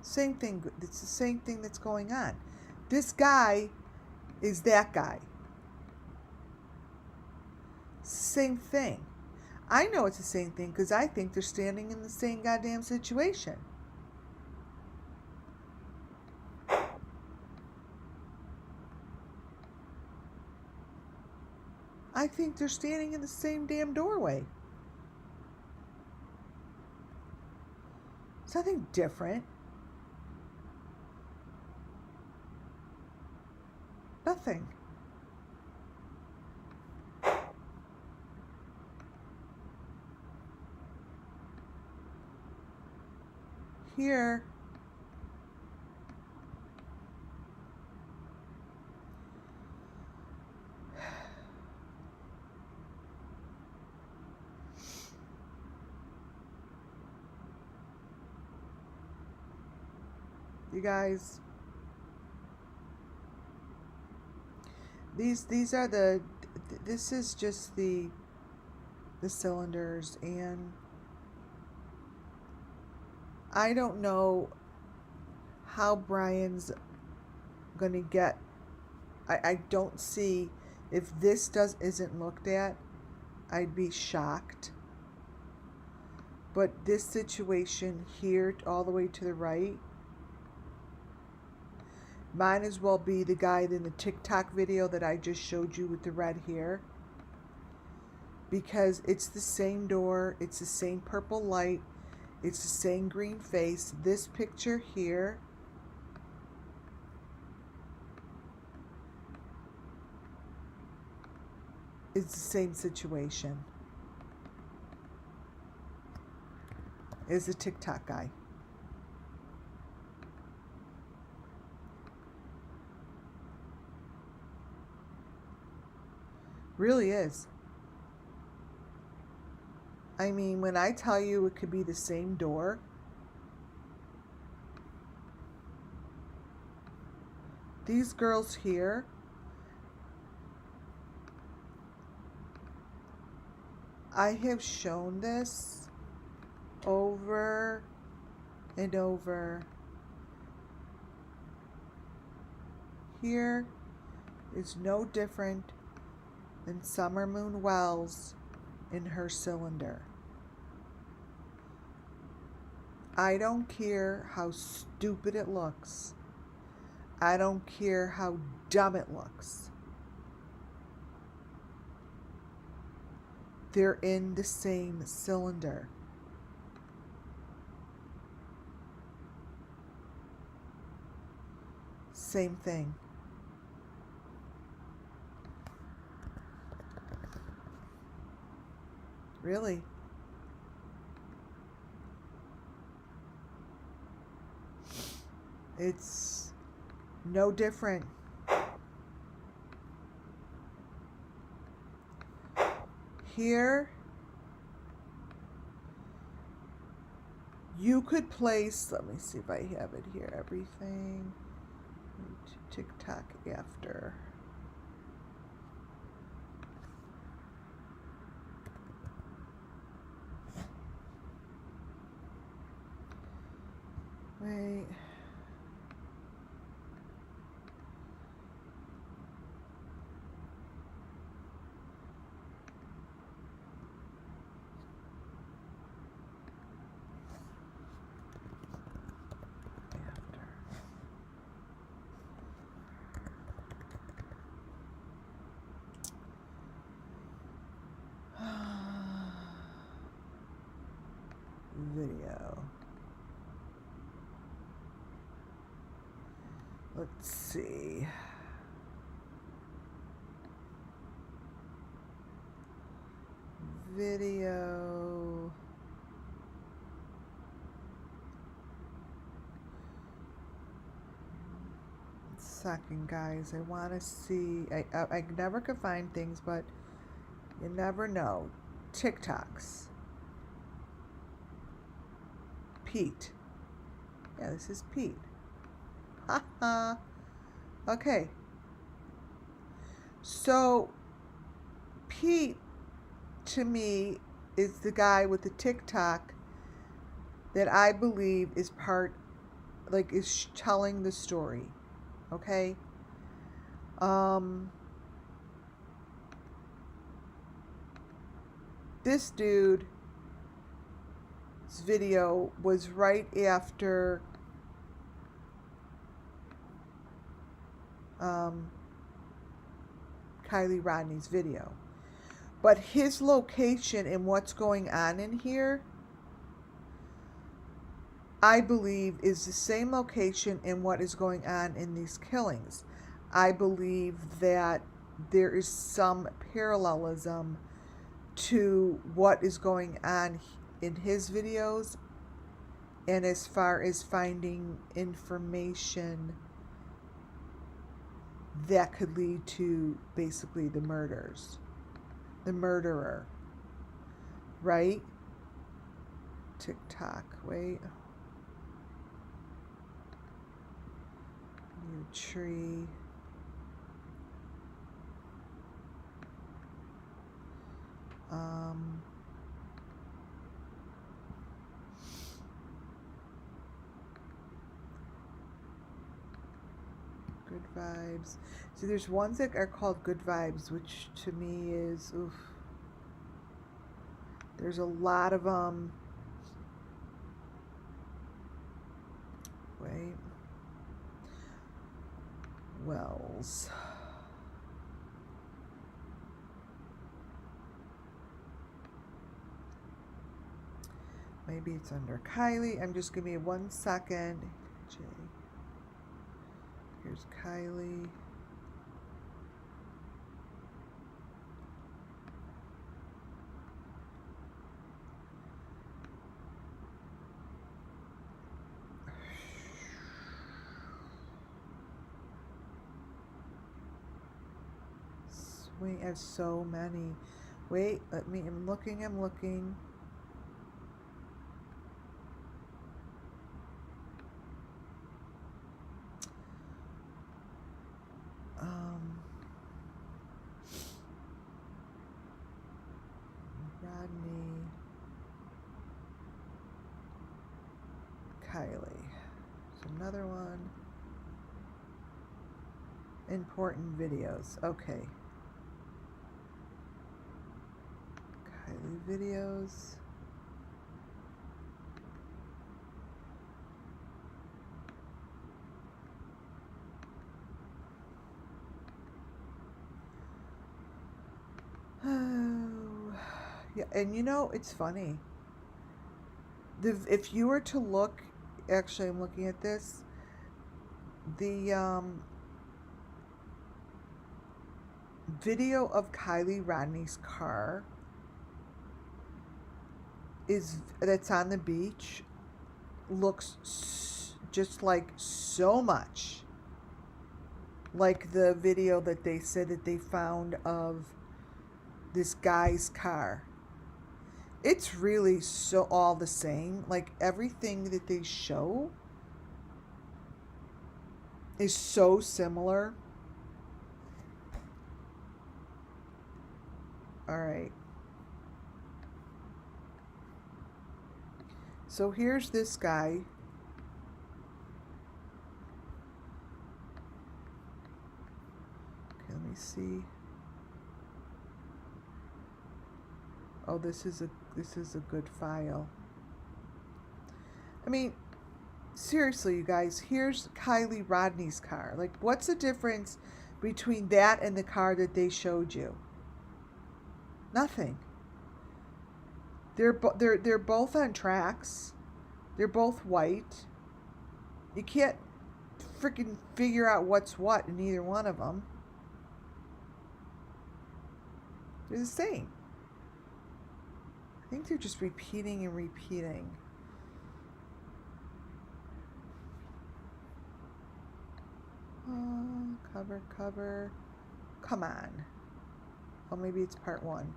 Same thing. It's the same thing that's going on. This guy is that guy. Same thing. I know it's the same thing because I think they're standing in the same goddamn situation. I think they're standing in the same damn doorway. It's nothing different. Nothing. Here, you guys, these are the, this is just the cylinders, and I don't know how Brian's gonna get. I don't see, if this isn't looked at, I'd be shocked. But this situation here, all the way to the right, might as well be the guy in the TikTok video that I just showed you with the red hair. Because it's the same door, it's the same purple light, it's the same green face. This picture here is the same situation as the TikTok guy. Really is. I mean, when I tell you it could be the same door, these girls here, I have shown this over and over. Here is no different than Summer Moon Wells in her cylinder. I don't care how stupid it looks. I don't care how dumb it looks. They're in the same cylinder. Same thing. Really? It's no different. Here, you could place, let me see if I have it here, everything. TikTok after. Wait. Video. Let's see. Video. Second, guys, I want to see. I never could find things, but you never know. TikToks. Pete. Yeah, this is Pete. Haha. Okay. So, Pete, to me, is the guy with the TikTok that I believe is part, like, is telling the story. Okay? This dude's video was right after KIELYRODNI's video. But his location and what's going on in here, I believe, is the same location in what is going on in these killings. I believe that there is some parallelism to what is going on in his videos, and as far as finding information that could lead to basically the murders, the murderer, right? TikTok, wait. New tree. Good vibes. See, there's ones that are called good vibes, which to me is, oof. There's a lot of wait. Wells. Maybe it's under Kylie. I'm just, give me 1 second. J. Here's Kylie. Wait, I have so many. Wait, I'm looking. Kylie. There's another one. Important videos. Okay. Kylie videos. Oh, yeah, and you know, it's funny. If you were to look, actually, I'm looking at this. The video of KIELYRODNI's car that's on the beach looks just like so much like the video that they said that they found of this guy's car. It's really so all the same. Like everything that they show is so similar. All right. So here's this guy. Okay, let me see. Oh, this is a good file. I mean, seriously, you guys, here's KIELYRODNI's car. Like, what's the difference between that and the car that they showed you? Nothing. They're both on tracks. They're both white. You can't freaking figure out what's what in either one of them. They're the same. I think they're just repeating and repeating. Oh, cover. Come on. Oh, maybe it's part one.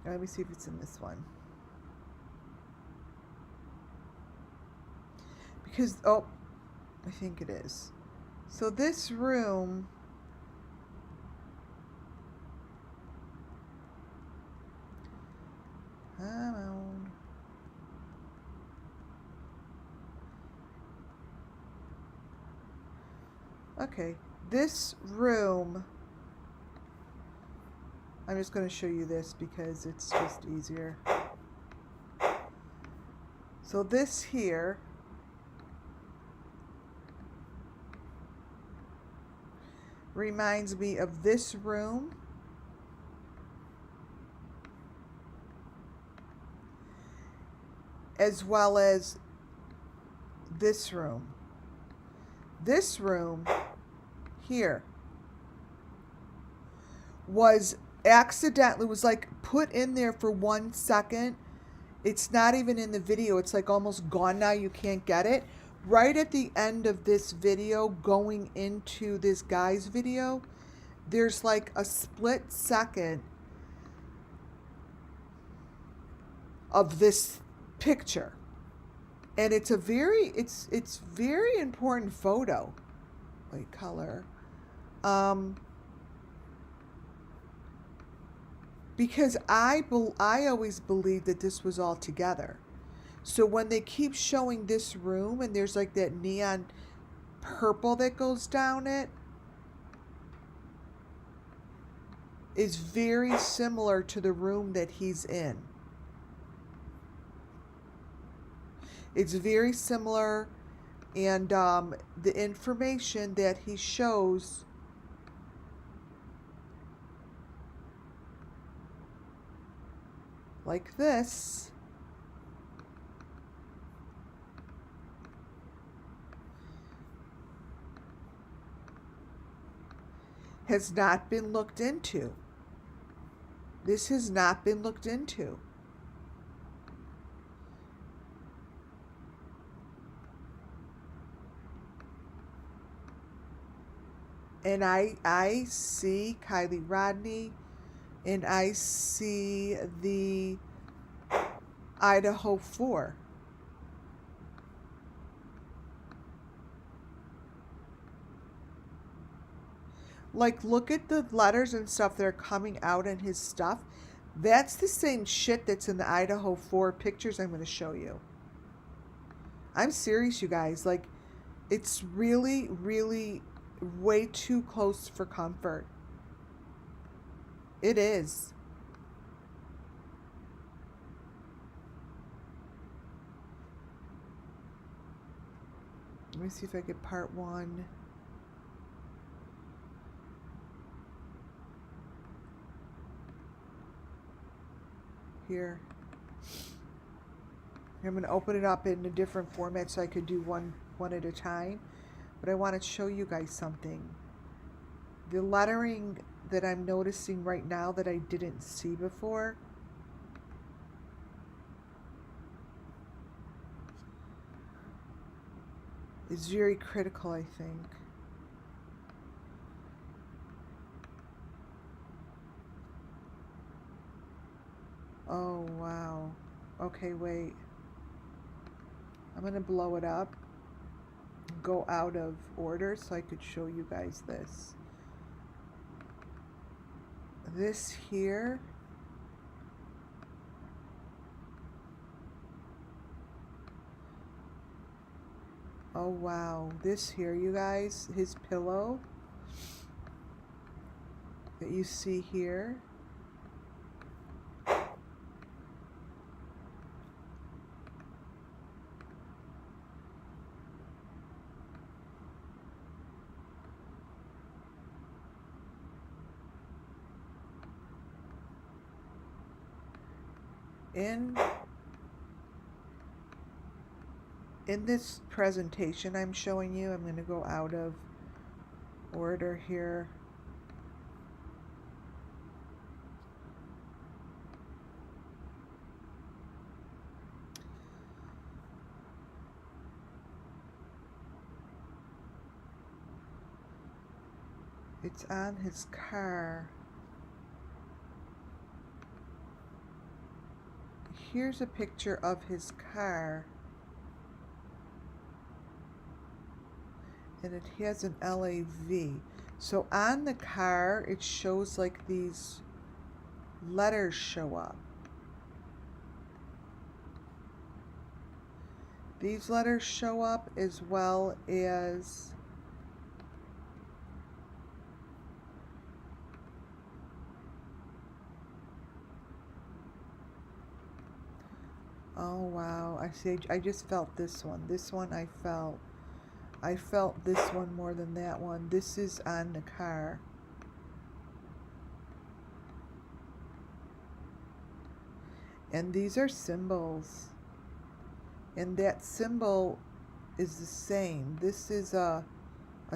Let me see if it's in this one. Because, oh, I think it is. So this room, come on. Okay, this room, I'm just going to show you this because it's just easier. So this here reminds me of this room. As well as this room. This room here was like put in there for 1 second. It's not even in the video. It's like almost gone now. You can't get it. Right at the end of this video going into this guy's video, there's like a split second of this picture. And it's a very very important photo. Wait, color. Because I always believed that this was all together. So when they keep showing this room and there's like that neon purple that goes down it, is very similar to the room that he's in. It's very similar, and the information that he shows like this has not been looked into. This has not been looked into. And I see KIELYRODNI, and I see the Idaho 4. Like, look at the letters and stuff that are coming out in his stuff. That's the same shit that's in the Idaho 4 pictures I'm going to show you. I'm serious, you guys. Like, it's really, really way too close for comfort. It is. Let me see if I get part one. Here. I'm going to open it up in a different format so I could do one at a time. But I want to show you guys something. The lettering that I'm noticing right now that I didn't see before. Is very critical, I think. Oh, wow. Okay, wait. I'm going to blow it up. Go out of order so I could show you guys this. This here. Oh, wow. This here, you guys, his pillow that you see here. In this presentation I'm showing you, I'm going to go out of order here. It's on his car. Here's a picture of his car. And it has an LAV. So on the car, it shows like these letters show up. These letters show up as well as oh wow, I see. I just felt this one. This one I felt this one more than that one. This is on the car. And these are symbols. And that symbol is the same. This is a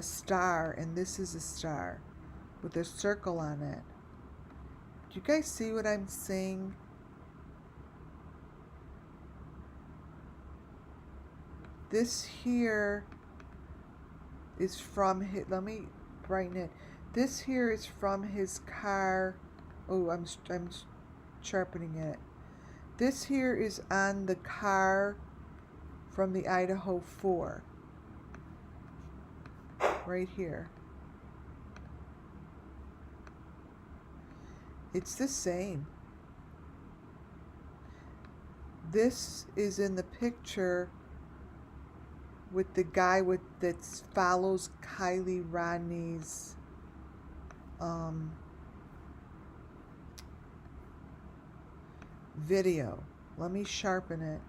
star, and this is a star with a circle on it. Do you guys see what I'm saying? This here is from his, let me brighten it. This here is from his car. Oh, I'm sharpening it. This here is on the car from the Idaho 4. Right here. It's the same. This is in the picture with the guy that follows KIELYRODNI's video. Let me sharpen it.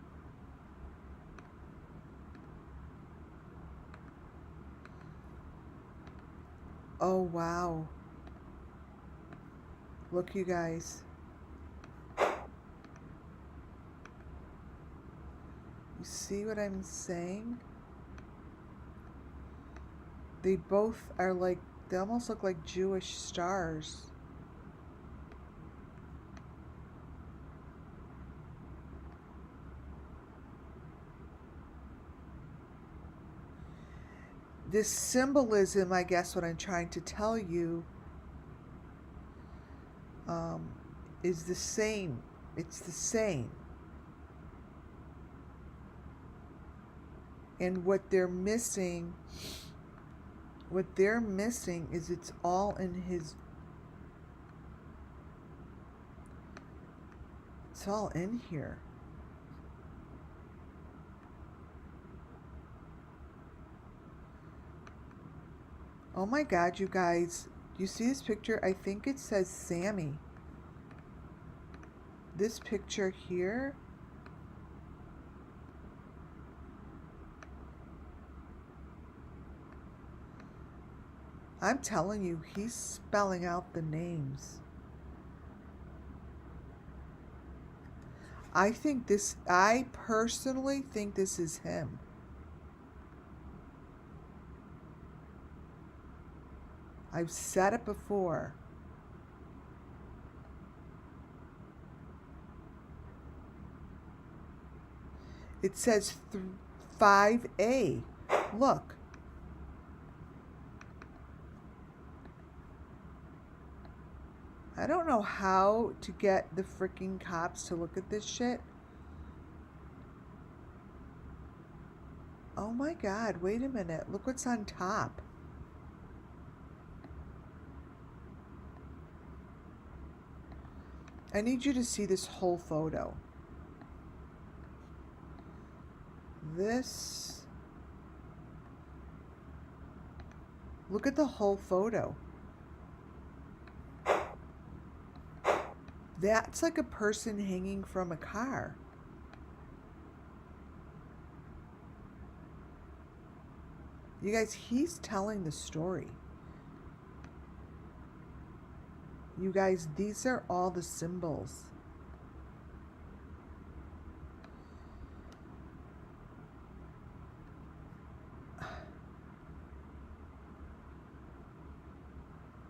Oh wow. Look, you guys. You see what I'm saying? They both are like, they almost look like Jewish stars. This symbolism, I guess what I'm trying to tell you, is the same. It's the same. And what they're missing is it's all in his, it's all in here. Oh my God, you guys. You see this picture? I think it says Sammy. This picture here. I'm telling you, he's spelling out the names. I personally think this is him. I've said it before. It says 5A. Look. I don't know how to get the freaking cops to look at this shit. Oh my God, wait a minute. Look what's on top. I need you to see this whole photo. This. Look at the whole photo. That's like a person hanging from a car. You guys, he's telling the story. You guys, these are all the symbols.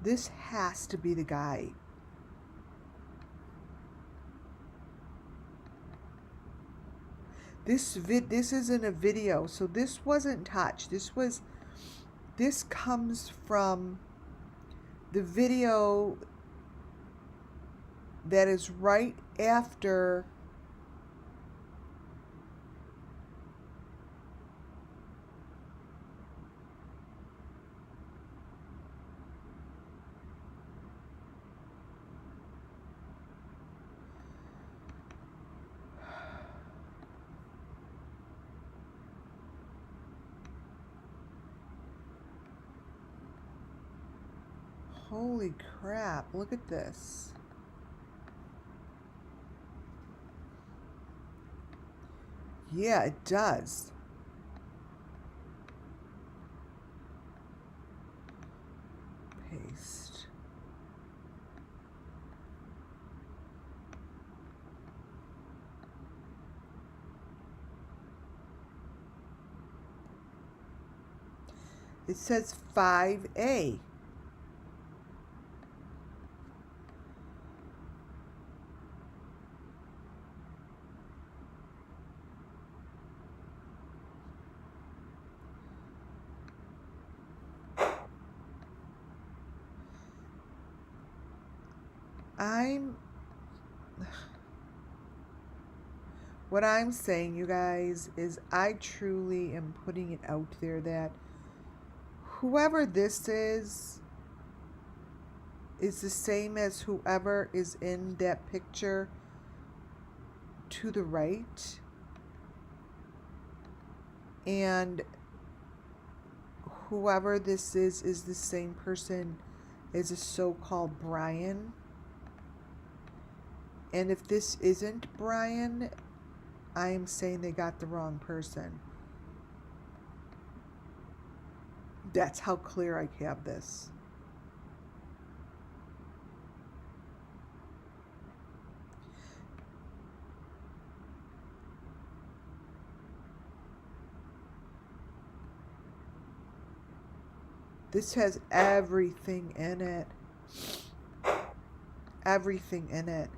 This has to be the guy. This isn't a video, so this wasn't touched. This comes from the video that is right after holy crap, look at this. Yeah, it does. Paste. It says 5A. What I'm saying, you guys, is I truly am putting it out there that whoever this is the same as whoever is in that picture to the right. And whoever this is the same person as a so-called Brian. And if this isn't Brian, I am saying they got the wrong person. That's how clear I have this. This has everything in it. Everything in it.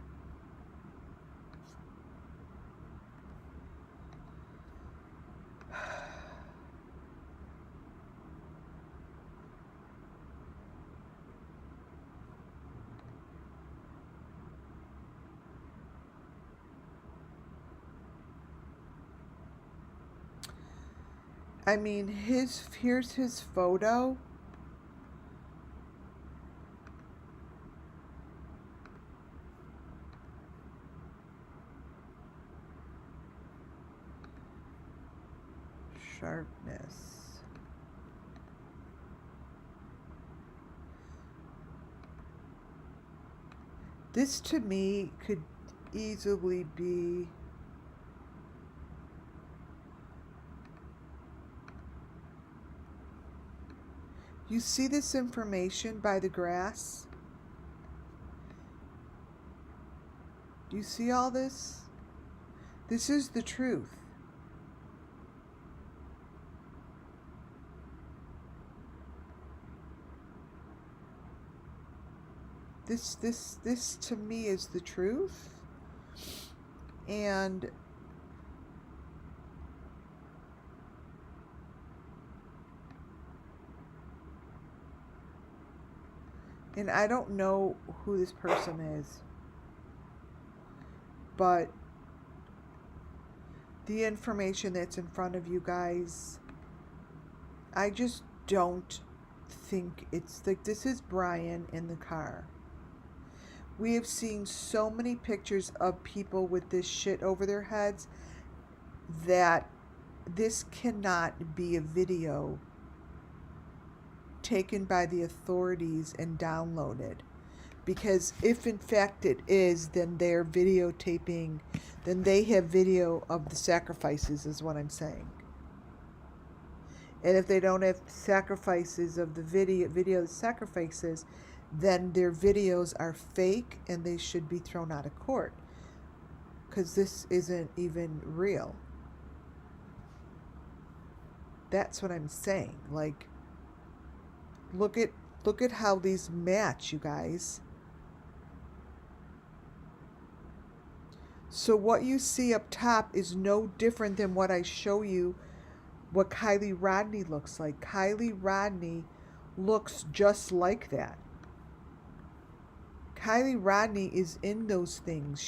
I mean, here's his photo. Sharpness. This to me could easily be you see this information by the grass? Do you see all this? This is the truth. This to me is the truth. And I don't know who this person is, but the information that's in front of you guys, I just don't think it's like, this is Brian in the car. We have seen so many pictures of people with this shit over their heads that this cannot be a video taken by the authorities and downloaded. Because if in fact it is, then they're videotaping, then they have video of the sacrifices, is what I'm saying. And if they don't have sacrifices of the video of the sacrifices, then their videos are fake and they should be thrown out of court. Because this isn't even real. That's what I'm saying. Like, look at how these match, you guys. So what you see up top is no different than what I show you, what KIELYRODNI looks like. KIELYRODNI looks just like that. KIELYRODNI is in those things.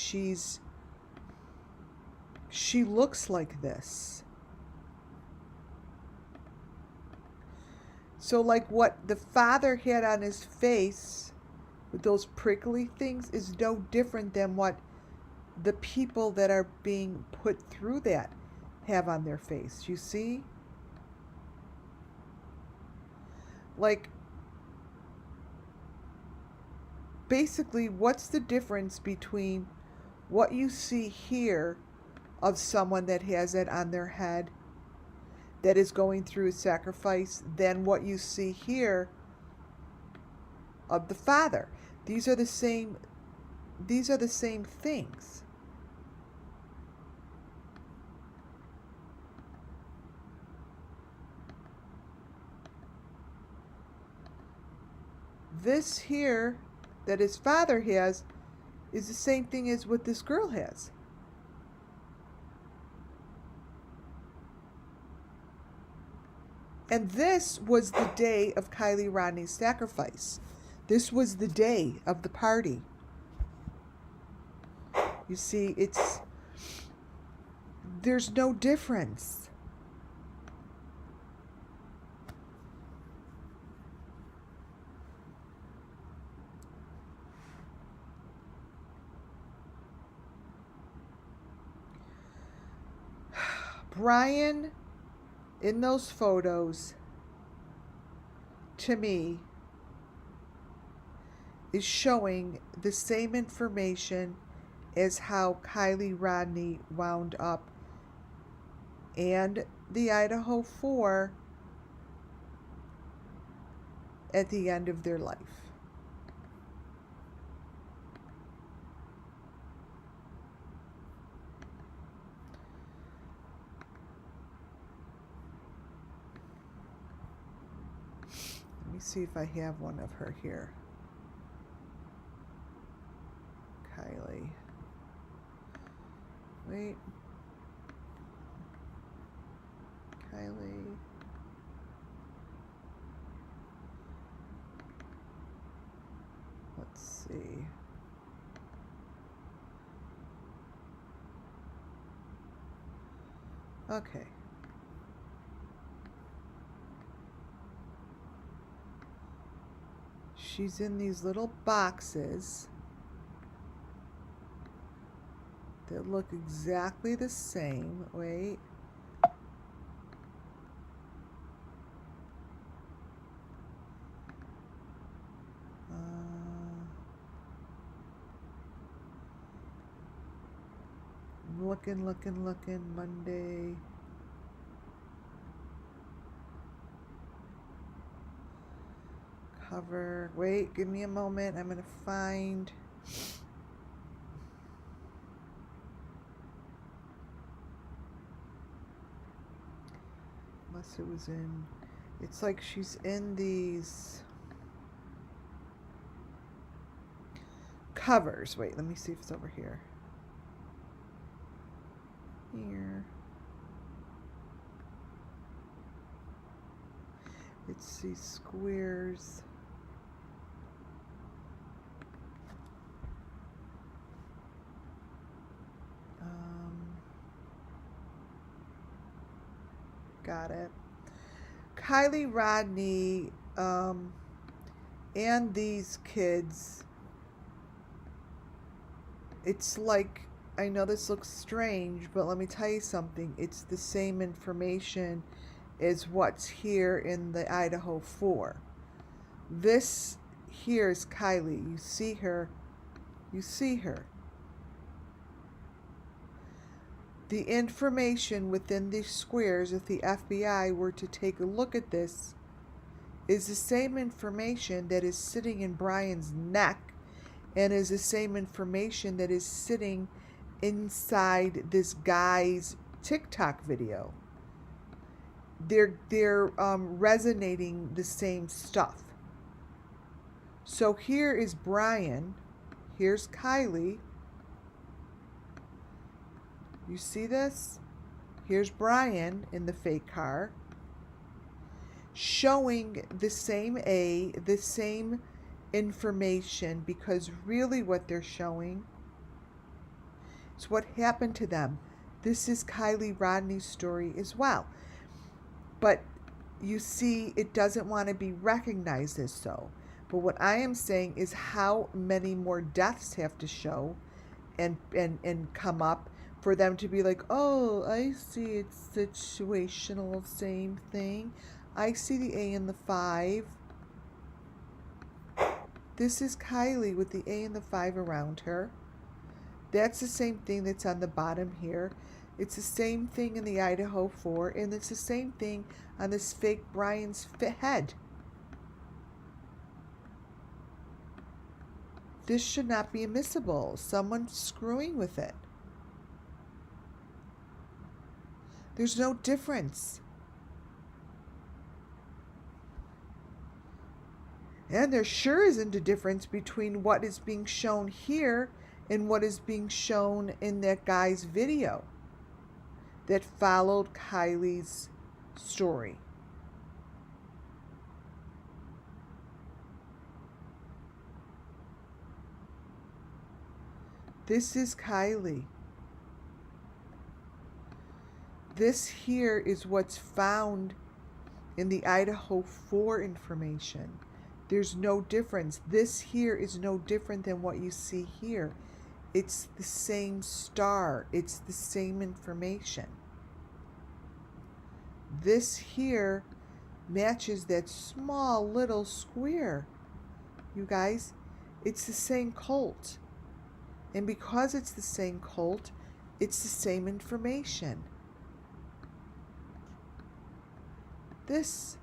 She looks like this. So like what the father had on his face with those prickly things is no different than what the people that are being put through that have on their face. You see? Like, basically, what's the difference between what you see here of someone that has it on their head that is going through a sacrifice than what you see here of the father? These are the same things. This here that his father has is the same thing as what this girl has. And this was the day of KIELYRODNI's sacrifice. This was the day of the party. You see, there's no difference. Brian, in those photos, to me, is showing the same information as how KIELYRODNI wound up and the Idaho 4 at the end of their life. Let me see if I have one of her here. Kylie. Wait. Kylie. Let's see. Okay. She's in these little boxes that look exactly the same. Wait. looking. Monday. Cover. Wait, give me a moment. I'm going to find. Unless it was in. It's like she's in these covers. Wait, let me see if it's over here. Here. It's these squares. Got it. KIELYRODNI and these kids, it's like, I know this looks strange, but let me tell you something. It's the same information as what's here in the Idaho 4. This here is Kylie. You see her. You see her. The information within these squares, if the FBI were to take a look at this, is the same information that is sitting in Brian's neck and is the same information that is sitting inside this guy's TikTok video. They're resonating the same stuff. So here is Brian. Here's Kylie. You see this? Here's Brian in the fake car, showing the same the same information, because really what they're showing is what happened to them. This is KIELYRODNI's story as well. But you see, it doesn't want to be recognized as so. But what I am saying is how many more deaths have to show and come up for them to be like, oh, I see, it's situational, same thing. I see the A and the 5. This is Kylie with the A and the 5 around her. That's the same thing that's on the bottom here. It's the same thing in the Idaho 4, and it's the same thing on this fake Brian's head. This should not be admissible. Someone's screwing with it. There's no difference. And there sure isn't a difference between what is being shown here and what is being shown in that guy's video that followed Kylie's story. This is Kylie. This here is what's found in the Idaho 4 information. There's no difference. This here is no different than what you see here. It's the same star. It's the same information. This here matches that small little square. You guys, it's the same cult. And because it's the same cult, it's the same information. This.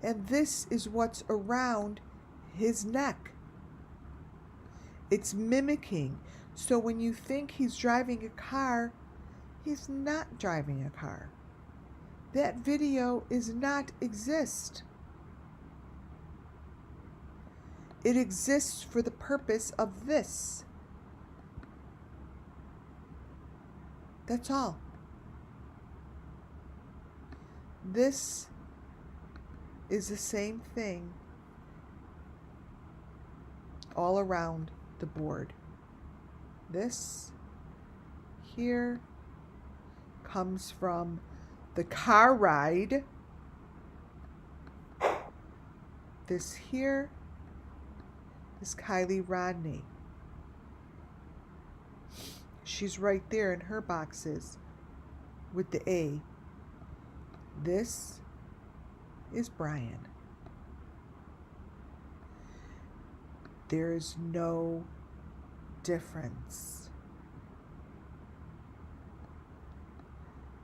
And this is what's around his neck. It's mimicking. So when you think he's driving a car, he's not driving a car. That video is not exist. It exists for the purpose of this. That's all. This is the same thing all around the board. This here comes from the car ride. This here is KIELYRODNI. She's right there in her boxes with the A. This is Brian. There is no difference.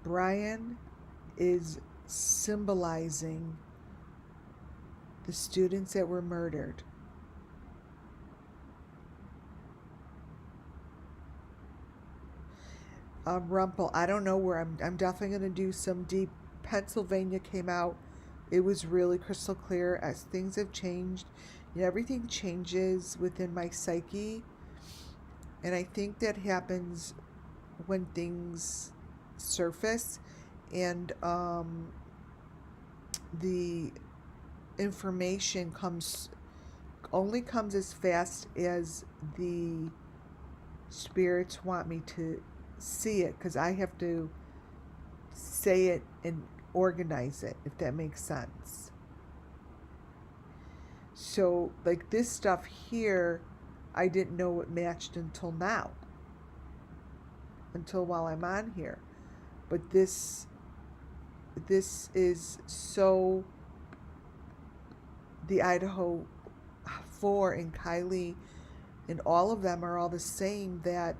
Brian is symbolizing the students that were murdered. Rumpel, I don't know where I'm definitely going to do some deep. Pennsylvania came out. It was really crystal clear. As things have changed, everything changes within my psyche. And I think that happens when things surface and the information only comes as fast as the spirits want me to see it, because I have to say it and organize it, if that makes sense. So like this stuff here, I didn't know it matched until now, until while I'm on here. But this is so, the Idaho 4 and Kylie and all of them are all the same, that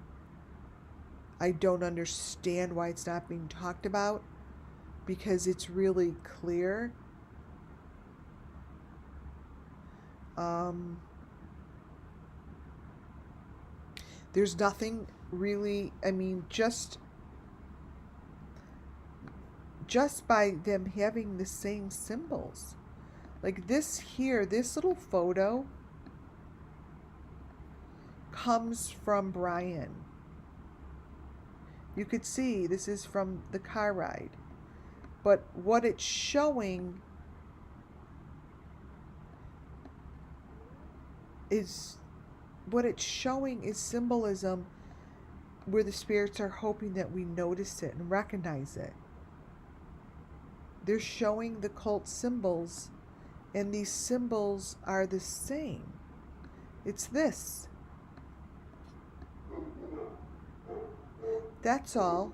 I don't understand why it's not being talked about, because it's really clear. There's nothing really, I mean, just by them having the same symbols. Like this here, this little photo comes from Brian. You could see this is from the car ride. But what it's showing is symbolism, where the spirits are hoping that we notice it and recognize it. They're showing the cult symbols, and these symbols are the same. It's this. That's all.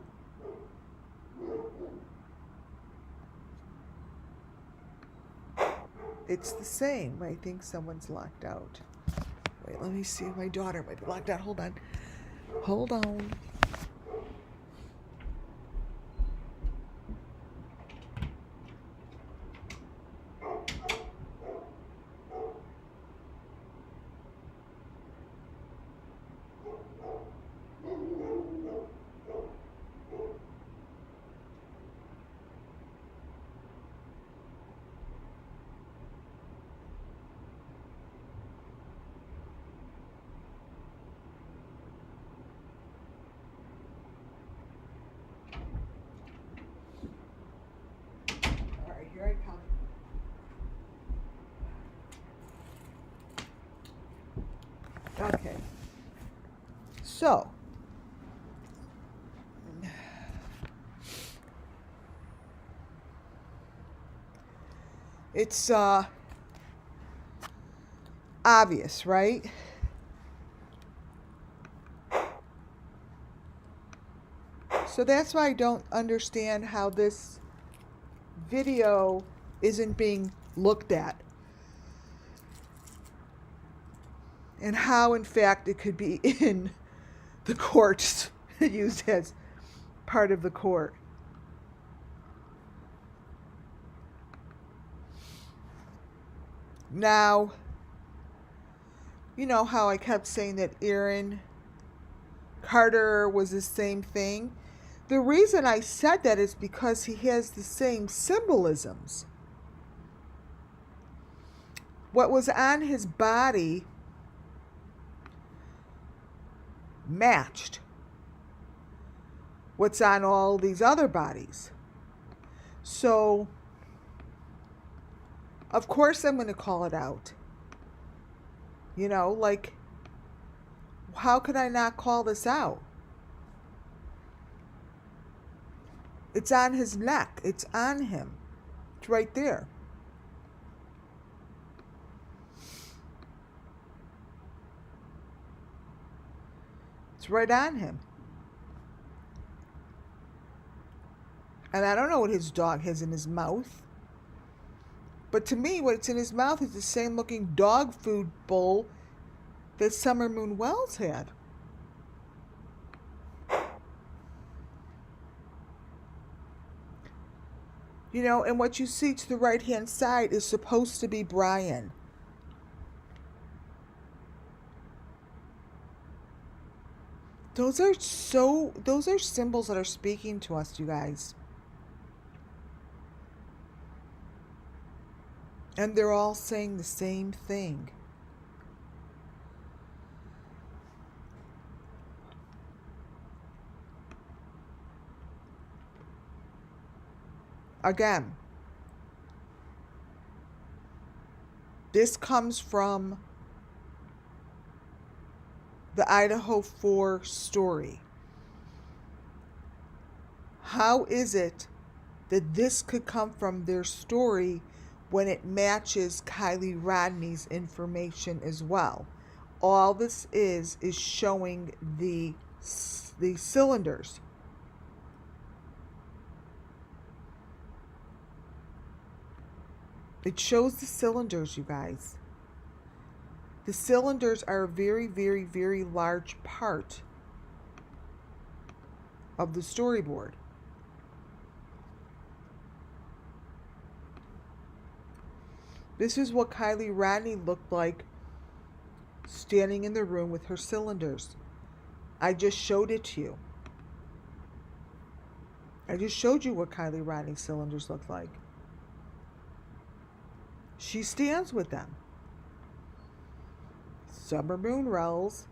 It's the same. I think someone's locked out. Wait, let me see if my daughter might be locked out. Hold on. Hold on. Here I come. Okay. So, it's obvious, right? So that's why I don't understand how this video isn't being looked at, and how in fact it could be in the courts, used as part of the court. Now, you know how I kept saying that Aaron Carter was the same thing? The reason I said that is because he has the same symbolisms. What was on his body matched what's on all these other bodies. So, of course I'm going to call it out. You know, like, how could I not call this out? It's on his neck. It's on him. It's right there. It's right on him. And I don't know what his dog has in his mouth. But to me, what's in his mouth is the same looking dog food bowl that Summer Moon Wells had. You know, and what you see to the right-hand side is supposed to be Brian. Those are symbols that are speaking to us, you guys. And they're all saying the same thing. Again, this comes from the Idaho 4 story. How is it that this could come from their story when it matches KIELYRODNI's information as well? All this is showing the cylinders. It shows the cylinders, you guys. The cylinders are a very, very, very large part of the storyboard. This is what KIELYRODNI looked like standing in the room with her cylinders. I just showed it to you. I just showed you what KIELYRODNI's cylinders look like. She stands with them. Summer Moon Wells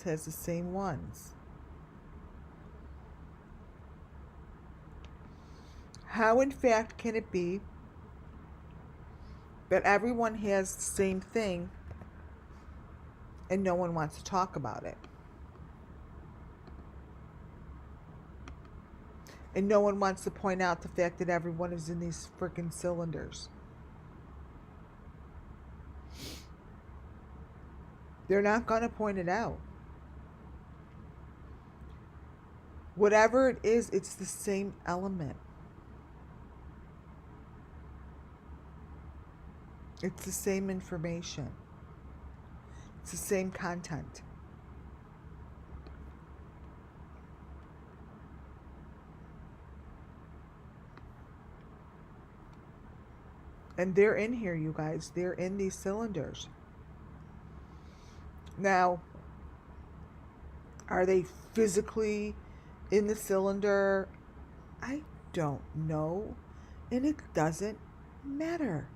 has the same ones. How in fact can it be that everyone has the same thing and no one wants to talk about it? And no one wants to point out the fact that everyone is in these freaking cylinders. They're not going to point it out. Whatever it is, it's the same element. It's the same information. It's the same content. And they're in here, you guys. They're in these cylinders. Now, are they physically in the cylinder? I don't know. And it doesn't matter.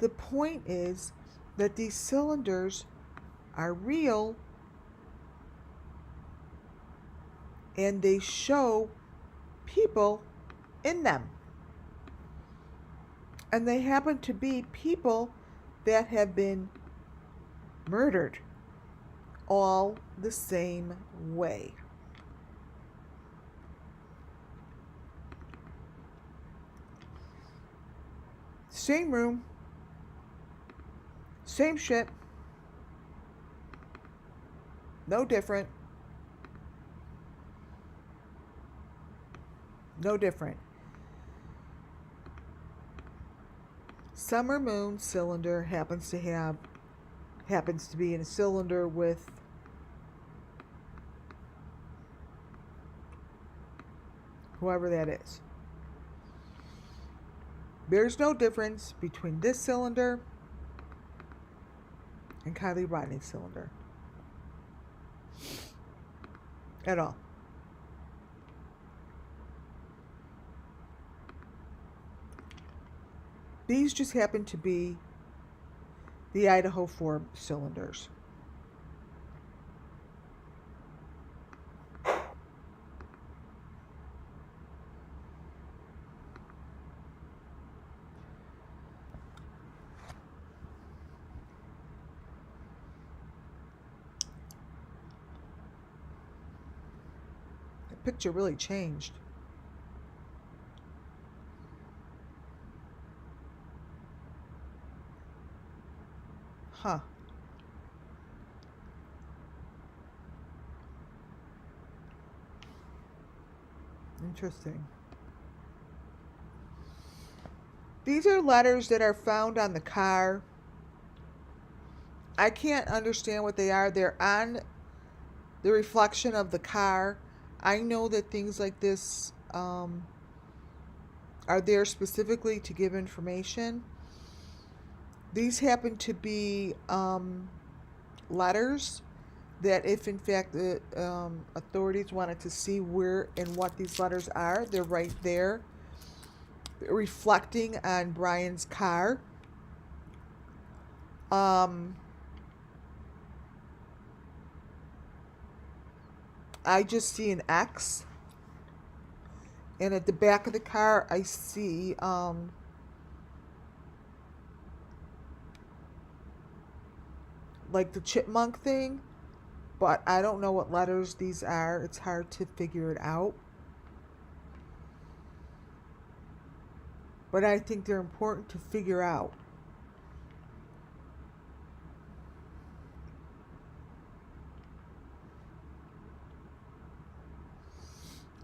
The point is that these cylinders are real and they show people in them. And they happen to be people that have been murdered all the same way. Same room, same shit, no different. No different. Summer Moon cylinder happens to be in a cylinder with whoever that is. There's no difference between this cylinder and KIELYRODNI's cylinder at all. These just happen to be the Idaho 4 cylinders. The picture really changed. Huh. Interesting. These are letters that are found on the car. I can't understand what they are. They're on the reflection of the car. I know that things like this are are there specifically to give information. These happen to be letters that if in fact the authorities wanted to see where and what these letters are, they're right there, reflecting on Brian's car. I just see an X, and at the back of the car I see like the chipmunk thing, but I don't know what letters these are. It's hard to figure it out. But I think they're important to figure out.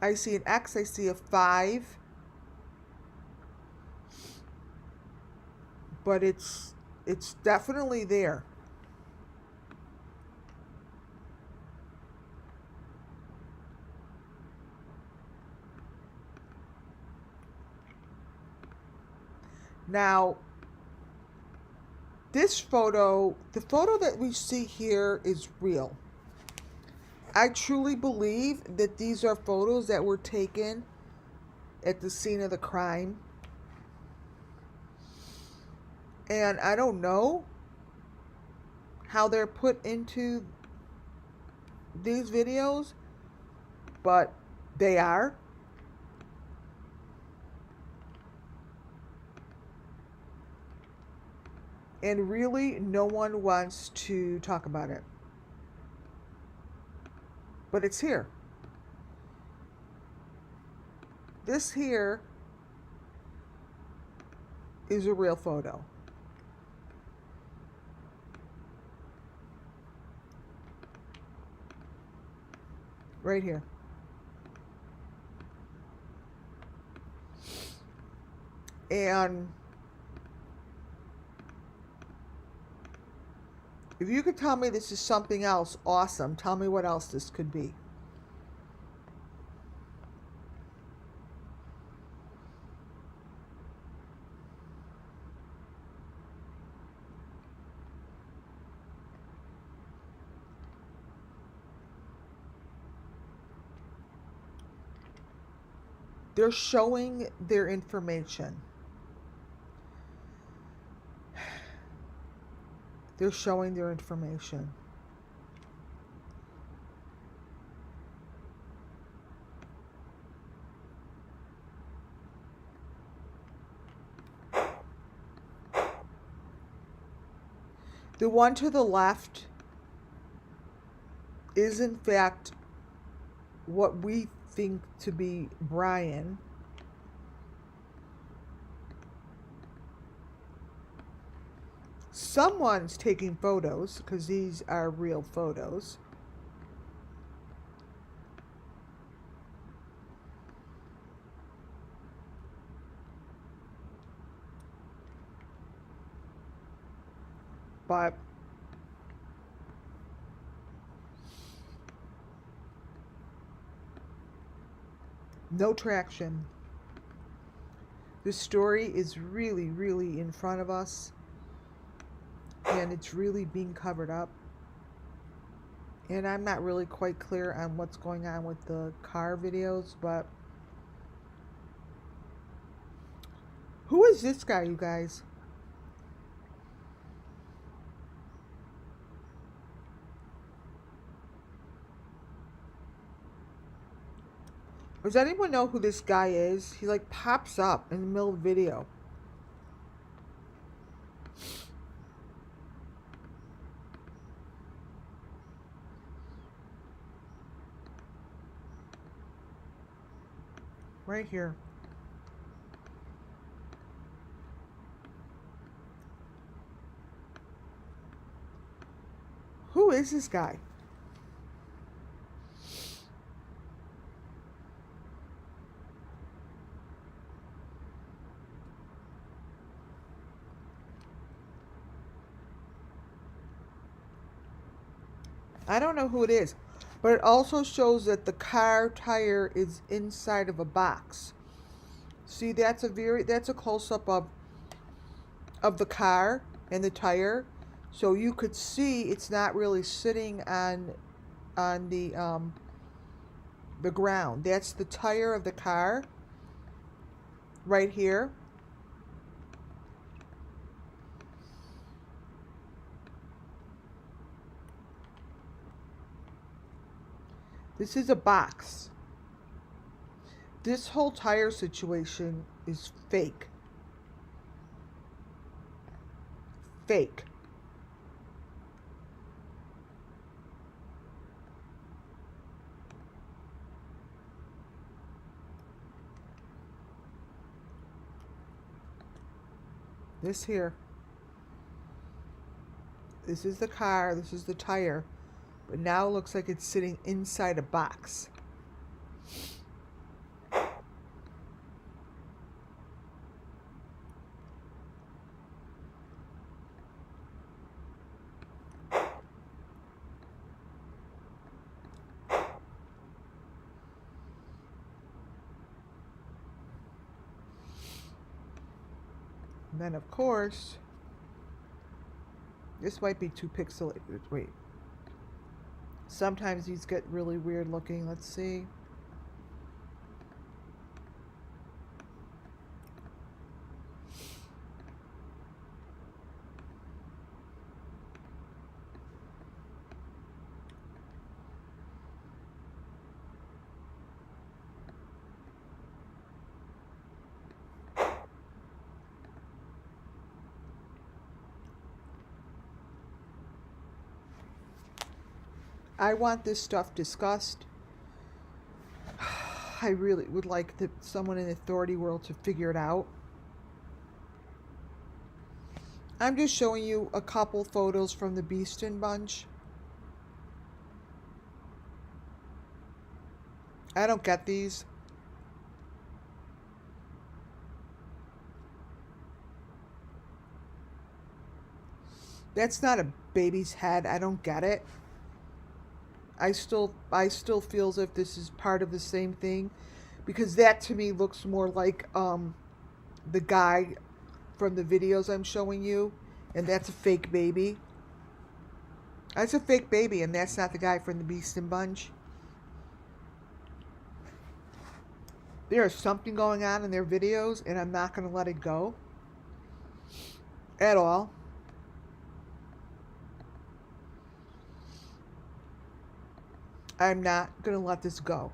I see an X, I see a 5, but it's definitely there. Now, this photo, the photo that we see here is real. I truly believe that these are photos that were taken at the scene of the crime. And I don't know how they're put into these videos, but they are. And really, no one wants to talk about it. But it's here. This here is a real photo. Right here. And if you could tell me this is something else, awesome. Tell me what else this could be. They're showing their information. They're showing their information. The one to the left is in fact what we think to be Brian. Someone's taking photos because these are real photos. But no traction. The story is really, really in front of us. And it's really being covered up. And I'm not really quite clear on what's going on with the car videos, but who is this guy, you guys? Does anyone know who this guy is? He like pops up in the middle of the video. Right here. Who is this guy? I don't know who it is, but it also shows that the car tire is inside of a box. See, that's a close-up of the car and the tire. So you could see it's not really sitting on the ground. That's the tire of the car right here. This is a box. This whole tire situation is fake. Fake. This here. This is the car, this is the tire. But now it looks like it's sitting inside a box. And then, of course, this might be too pixelated. Wait. Sometimes these get really weird looking. Let's see. I want this stuff discussed. I really would like someone in the authority world to figure it out. I'm just showing you a couple photos from the Beeston bunch. I don't get these. That's not a baby's head. I don't get it. I still feel as if this is part of the same thing, because that to me looks more like the guy from the videos I'm showing you, and that's a fake baby. That's a fake baby, and that's not the guy from the Beeston bunch. There is something going on in their videos, and I'm not going to let it go at all. I'm not going to let this go.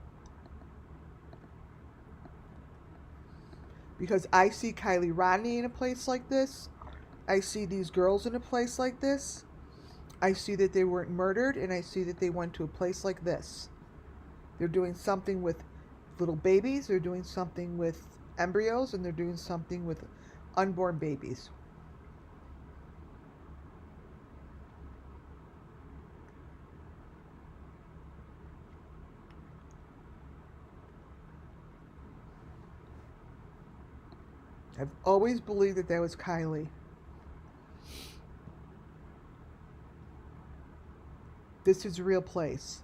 Because I see KIELYRODNI in a place like this. I see these girls in a place like this. I see that they weren't murdered, and I see that they went to a place like this. They're doing something with little babies. They're doing something with embryos, and they're doing something with unborn babies. I've always believed that was Kylie. This is a real place.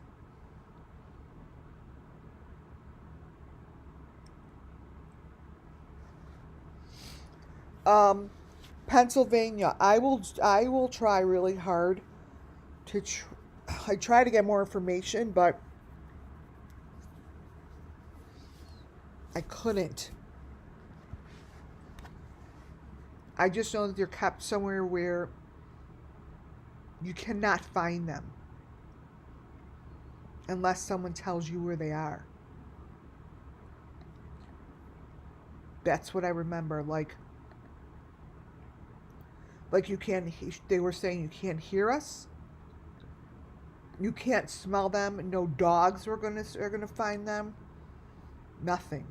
Pennsylvania. I will try really hard to I try to get more information, but I couldn't. I just know that they're kept somewhere where you cannot find them unless someone tells you where they are. That's what I remember. Like you can't. They were saying you can't hear us. You can't smell them. No dogs are gonna find them. Nothing.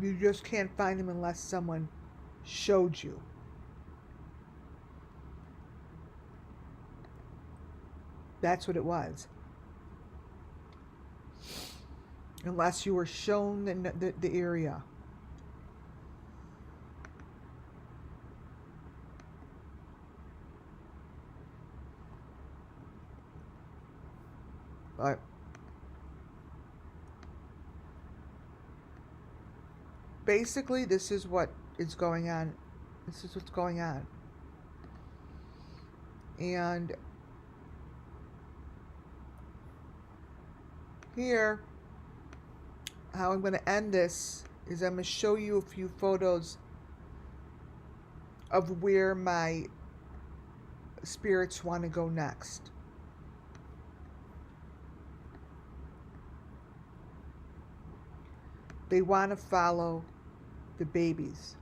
You just can't find them unless someone showed you. That's what it was. Unless you were shown the area. But basically, this is what is going on. This is what's going on. And here, how I'm going to end this is I'm going to show you a few photos of where my spirits want to go next. They want to follow the babies,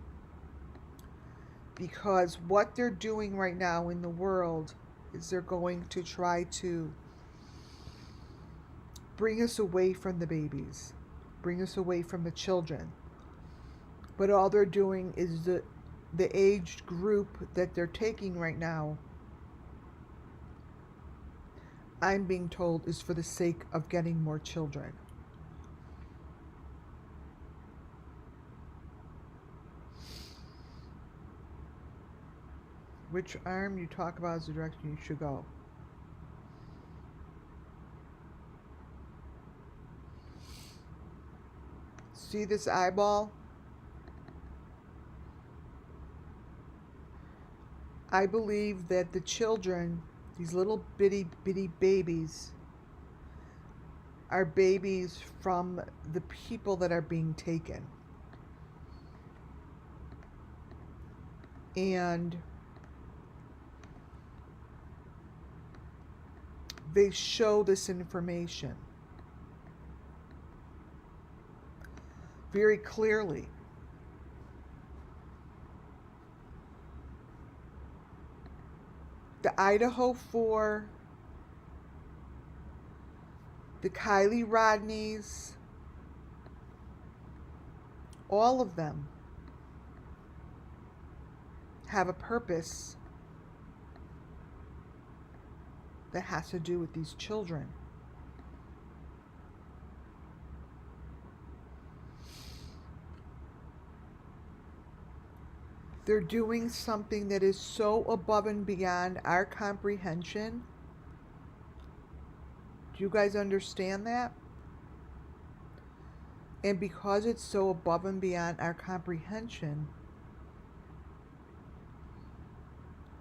because what they're doing right now in the world is they're going to try to bring us away from the babies, bring us away from the children. But all they're doing is the aged group that they're taking right now, I'm being told, is for the sake of getting more children. Which arm you talk about is the direction you should go. See this eyeball? I believe that the children, these little bitty babies, are babies from the people that are being taken. And they show this information very clearly. The Idaho 4, the KIELYRODNIs, all of them have a purpose that has to do with these children. They're doing something that is so above and beyond our comprehension. Do you guys understand that? And because it's so above and beyond our comprehension,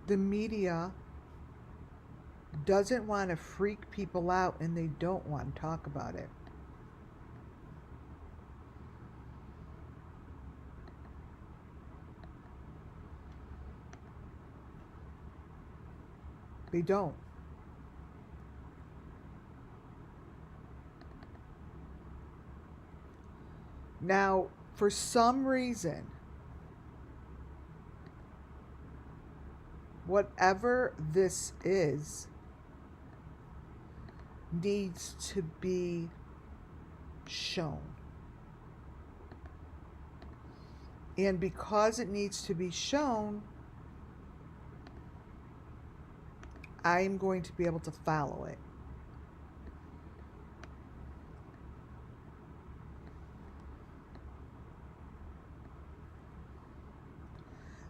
the media doesn't want to freak people out, and they don't want to talk about it. They don't. Now, for some reason, whatever this is needs to be shown. And because it needs to be shown, I'm going to be able to follow it.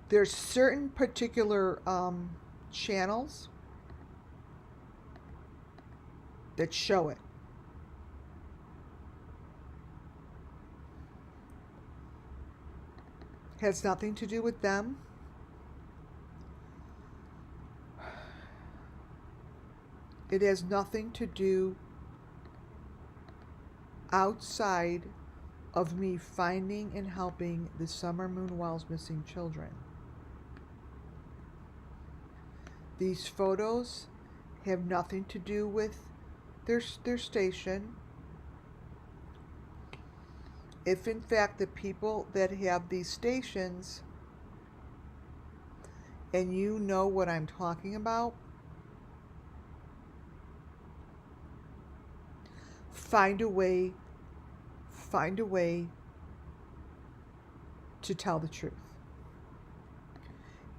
There's certain particular channels that show it. Has nothing to do with them. It has nothing to do outside of me finding and helping the Summer Moon Wells missing children. These photos have nothing to do with their station. If in fact the people that have these stations, and you know what I'm talking about, find a way to tell the truth.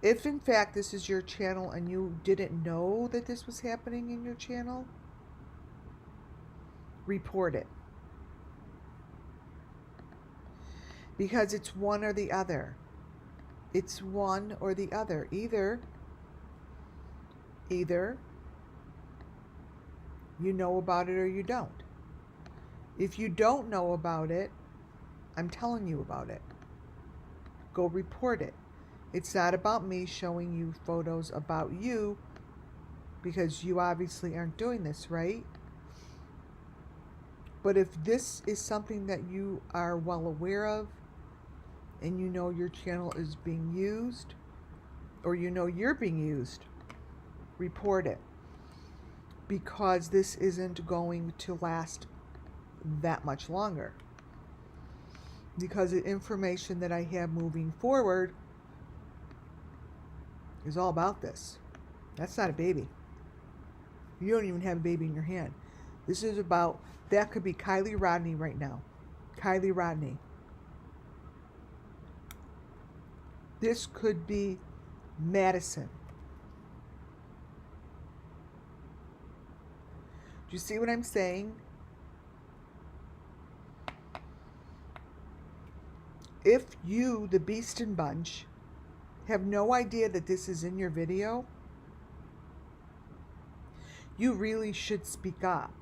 If in fact this is your channel and you didn't know that this was happening in your channel, report it. Because it's one or the other. It's one or the other. Either you know about it or you don't. If you don't know about it, I'm telling you about it. go report it. It's not about me showing you photos about you, because you obviously aren't doing this, right? But if this is something that you are well aware of, and you know your channel is being used, or you know you're being used, report it. Because this isn't going to last that much longer. Because the information that I have moving forward is all about this. That's not a baby. You don't even have a baby in your hand. This is about, that could be KIELYRODNI right now. KIELYRODNI. This could be Madison. Do you see what I'm saying? If you, the Beastin' Bunch, have no idea that this is in your video, you really should speak up.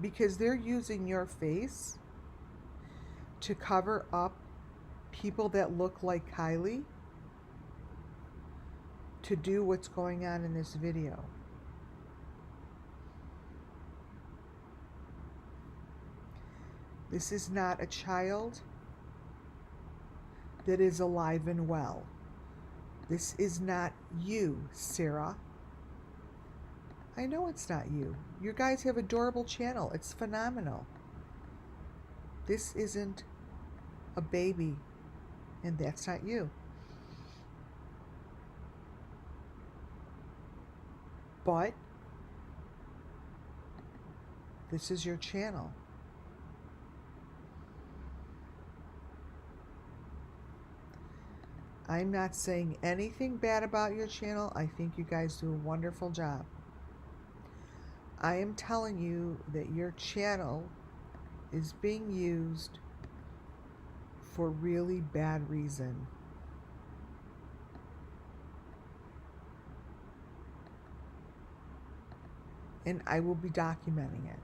Because they're using your face to cover up people that look like Kylie to do what's going on in this video. This is not a child that is alive and well. This is not you, Sarah. I know it's not you. You guys have adorable channel. It's phenomenal. This isn't a baby, and that's not you. But this is your channel. I'm not saying anything bad about your channel. I think you guys do a wonderful job. I am telling you that your channel is being used for really bad reason. And I will be documenting it.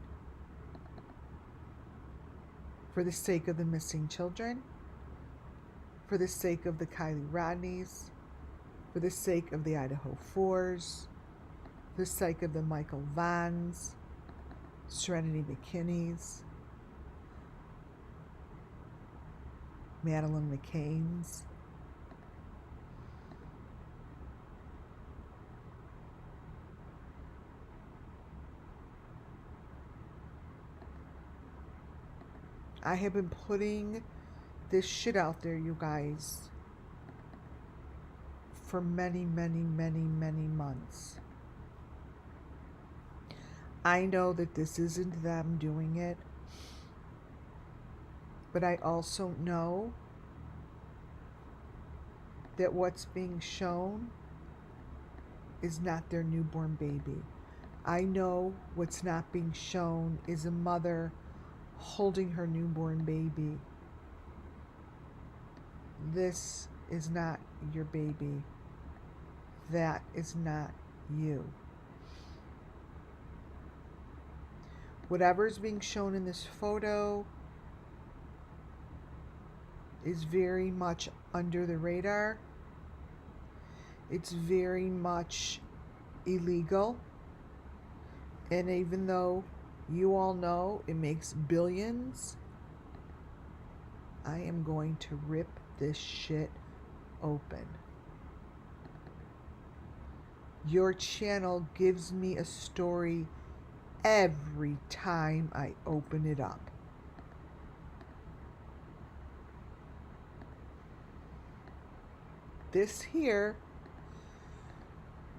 For the sake of the missing children, for the sake of the KIELYRODNIs, for the sake of the Idaho 4s, for the sake of the Michael Vons, Serenity McKinneys, Madeline McCain's. I have been putting this shit out there, you guys, for many, many, many, many months. I know that this isn't them doing it, but I also know that what's being shown is not their newborn baby. I know what's not being shown is a mother holding her newborn baby. This is not your baby. That is not you. Whatever's being shown in this photo is very much under the radar. It's very much illegal. And even though you all know it makes billions, I am going to rip this shit open. Your channel gives me a story every time I open it up. This here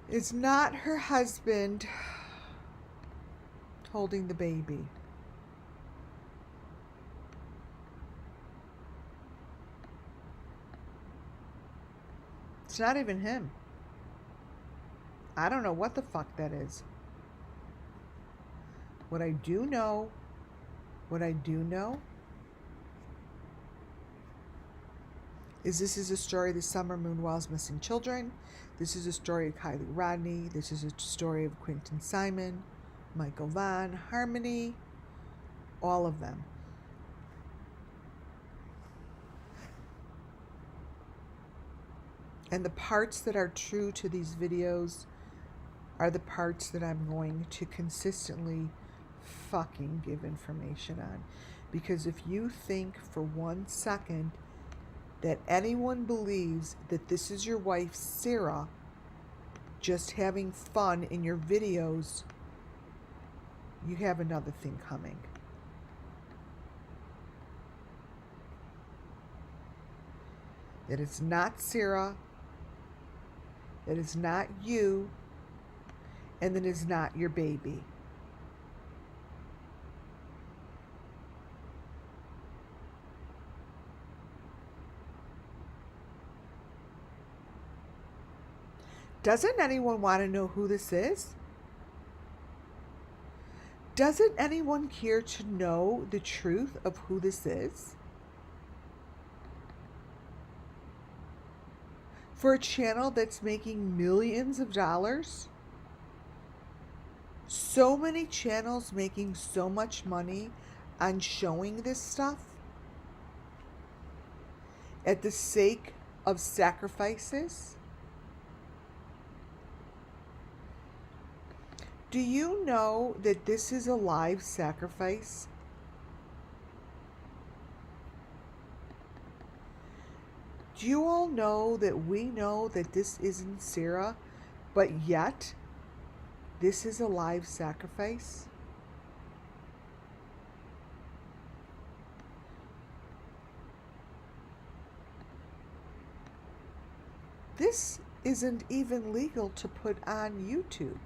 is not her husband holding the baby. It's not even him. I don't know what the fuck that is. What I do know is this is a story of the Summer Moonwell's missing children. This is a story of KIELYRODNI. This is a story of Quentin Simon, Michael Vaughn, Harmony, All of them. And the parts that are true to these videos are the parts that I'm going to consistently fucking give information on. Because if you think for 1 second that anyone believes that this is your wife, Sarah, just having fun in your videos, you have another thing coming. That it's not Sarah, that it's not you, and that it's not your baby. Doesn't anyone want to know who this is? Doesn't anyone care to know the truth of who this is? For a channel that's making millions of dollars? So many channels making so much money on showing this stuff at the sake of sacrifices? Do you know that this is a live sacrifice? Do you all know that we know that this isn't Sarah, but yet this is a live sacrifice? This isn't even legal to put on YouTube.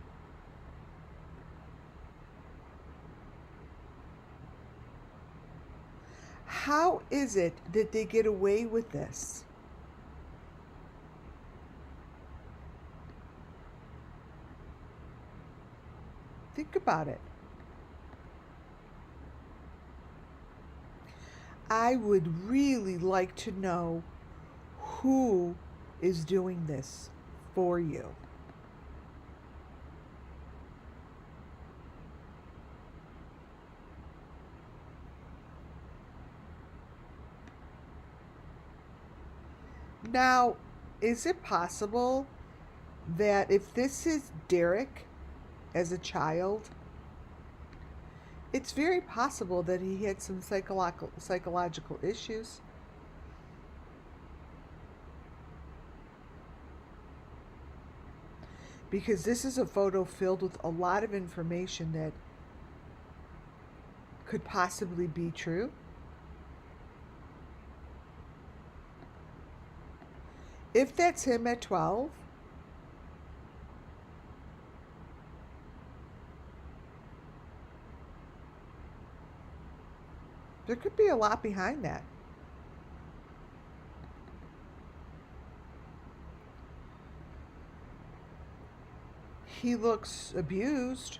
How is it that they get away with this? Think about it. I would really like to know who is doing this for you. Now, is it possible that if this is Derek as a child, it's very possible that he had some psychological issues? Because this is a photo filled with a lot of information that could possibly be true. If that's him at 12, there could be a lot behind that. He looks abused.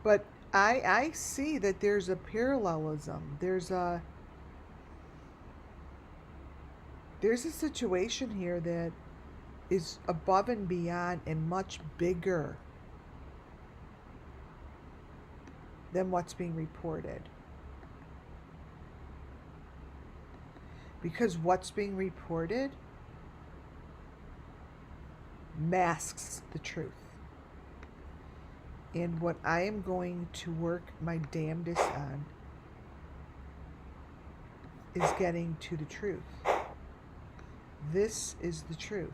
But I see that there's a parallelism. There's a situation here that is above and beyond and much bigger than what's being reported. Because what's being reported masks the truth. And what I am going to work my damnedest on is getting to the truth. This is the truth.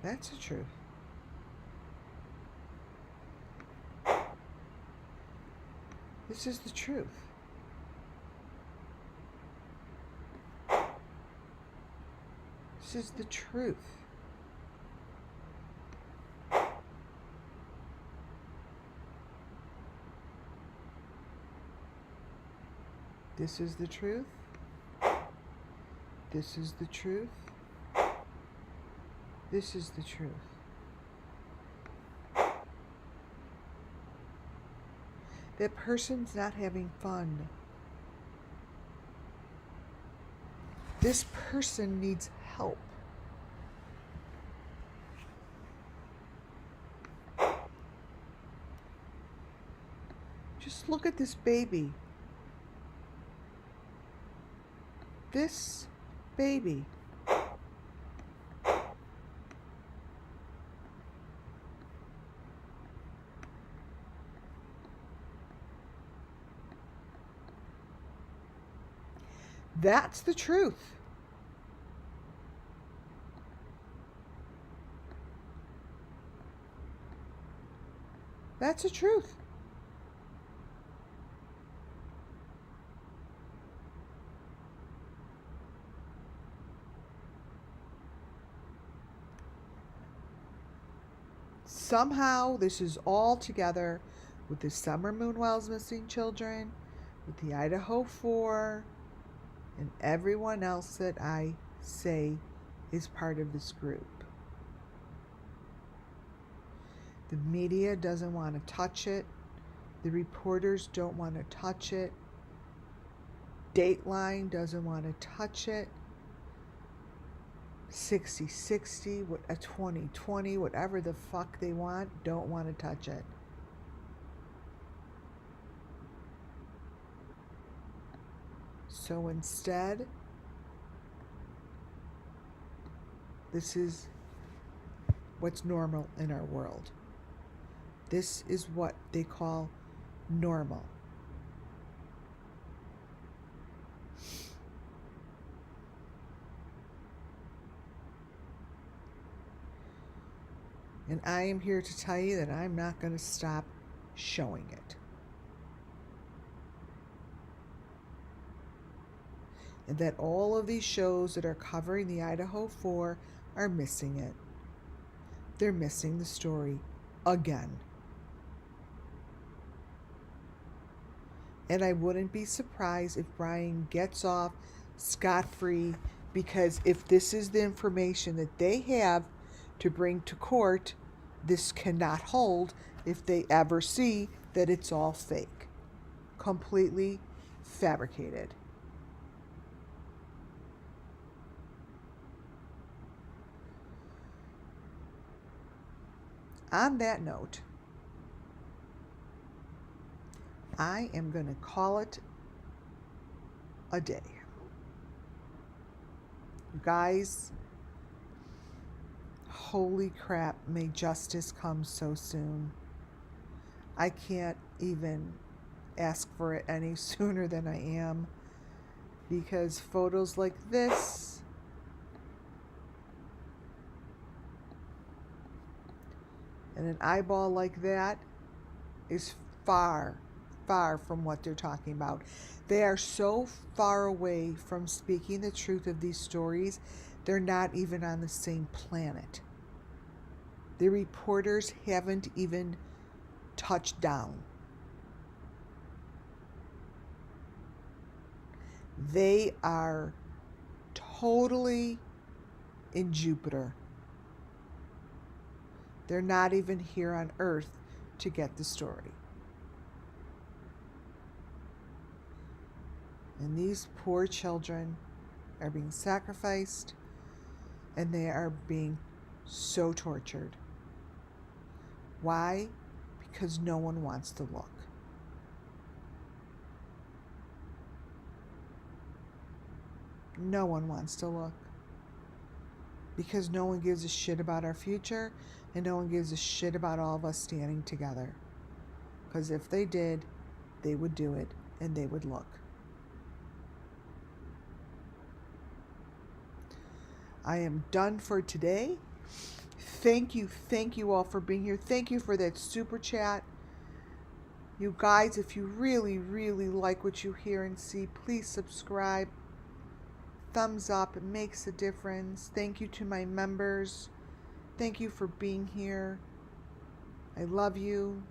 That's the truth. This is the truth. This is the truth. This is the truth. This is the truth. This is the truth. That person's not having fun. This person needs help. Just look at this baby. This baby. That's the truth. That's the truth. Somehow this is all together with the Summer Moonwell's missing children, with the Idaho 4, and everyone else that I say is part of this group. The media doesn't want to touch it. The reporters don't want to touch it. Dateline doesn't want to touch it. 60/60, 20/20, whatever the fuck they want, don't want to touch it. So instead, this is what's normal in our world. This is what they call normal. And I am here to tell you that I'm not going to stop showing it. And that all of these shows that are covering the Idaho 4 are missing it. They're missing the story again. And I wouldn't be surprised if Brian gets off scot-free, because if this is the information that they have to bring to court, this cannot hold if they ever see that it's all fake, completely fabricated. On that note, I am going to call it a day. You guys, holy crap, may justice come so soon. I can't even ask for it any sooner than I am, because photos like this and an eyeball like that is far, far from what they're talking about. They are so far away from speaking the truth of these stories, they're not even on the same planet. The reporters haven't even touched down. They are totally in Jupiter. They're not even here on Earth to get the story. And these poor children are being sacrificed, and they are being so tortured. Why? Because no one wants to look. No one wants to look. Because no one gives a shit about our future, and no one gives a shit about all of us standing together. Because if they did, they would do it, and they would look. I am done for today. Thank you all for being here. Thank you for that super chat. You guys, if you really, really like what you hear and see, please subscribe. Thumbs up, it makes a difference. Thank you to my members. Thank you for being here. I love you.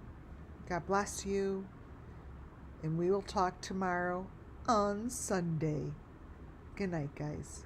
God bless you. And we will talk tomorrow on Sunday. Good night, guys.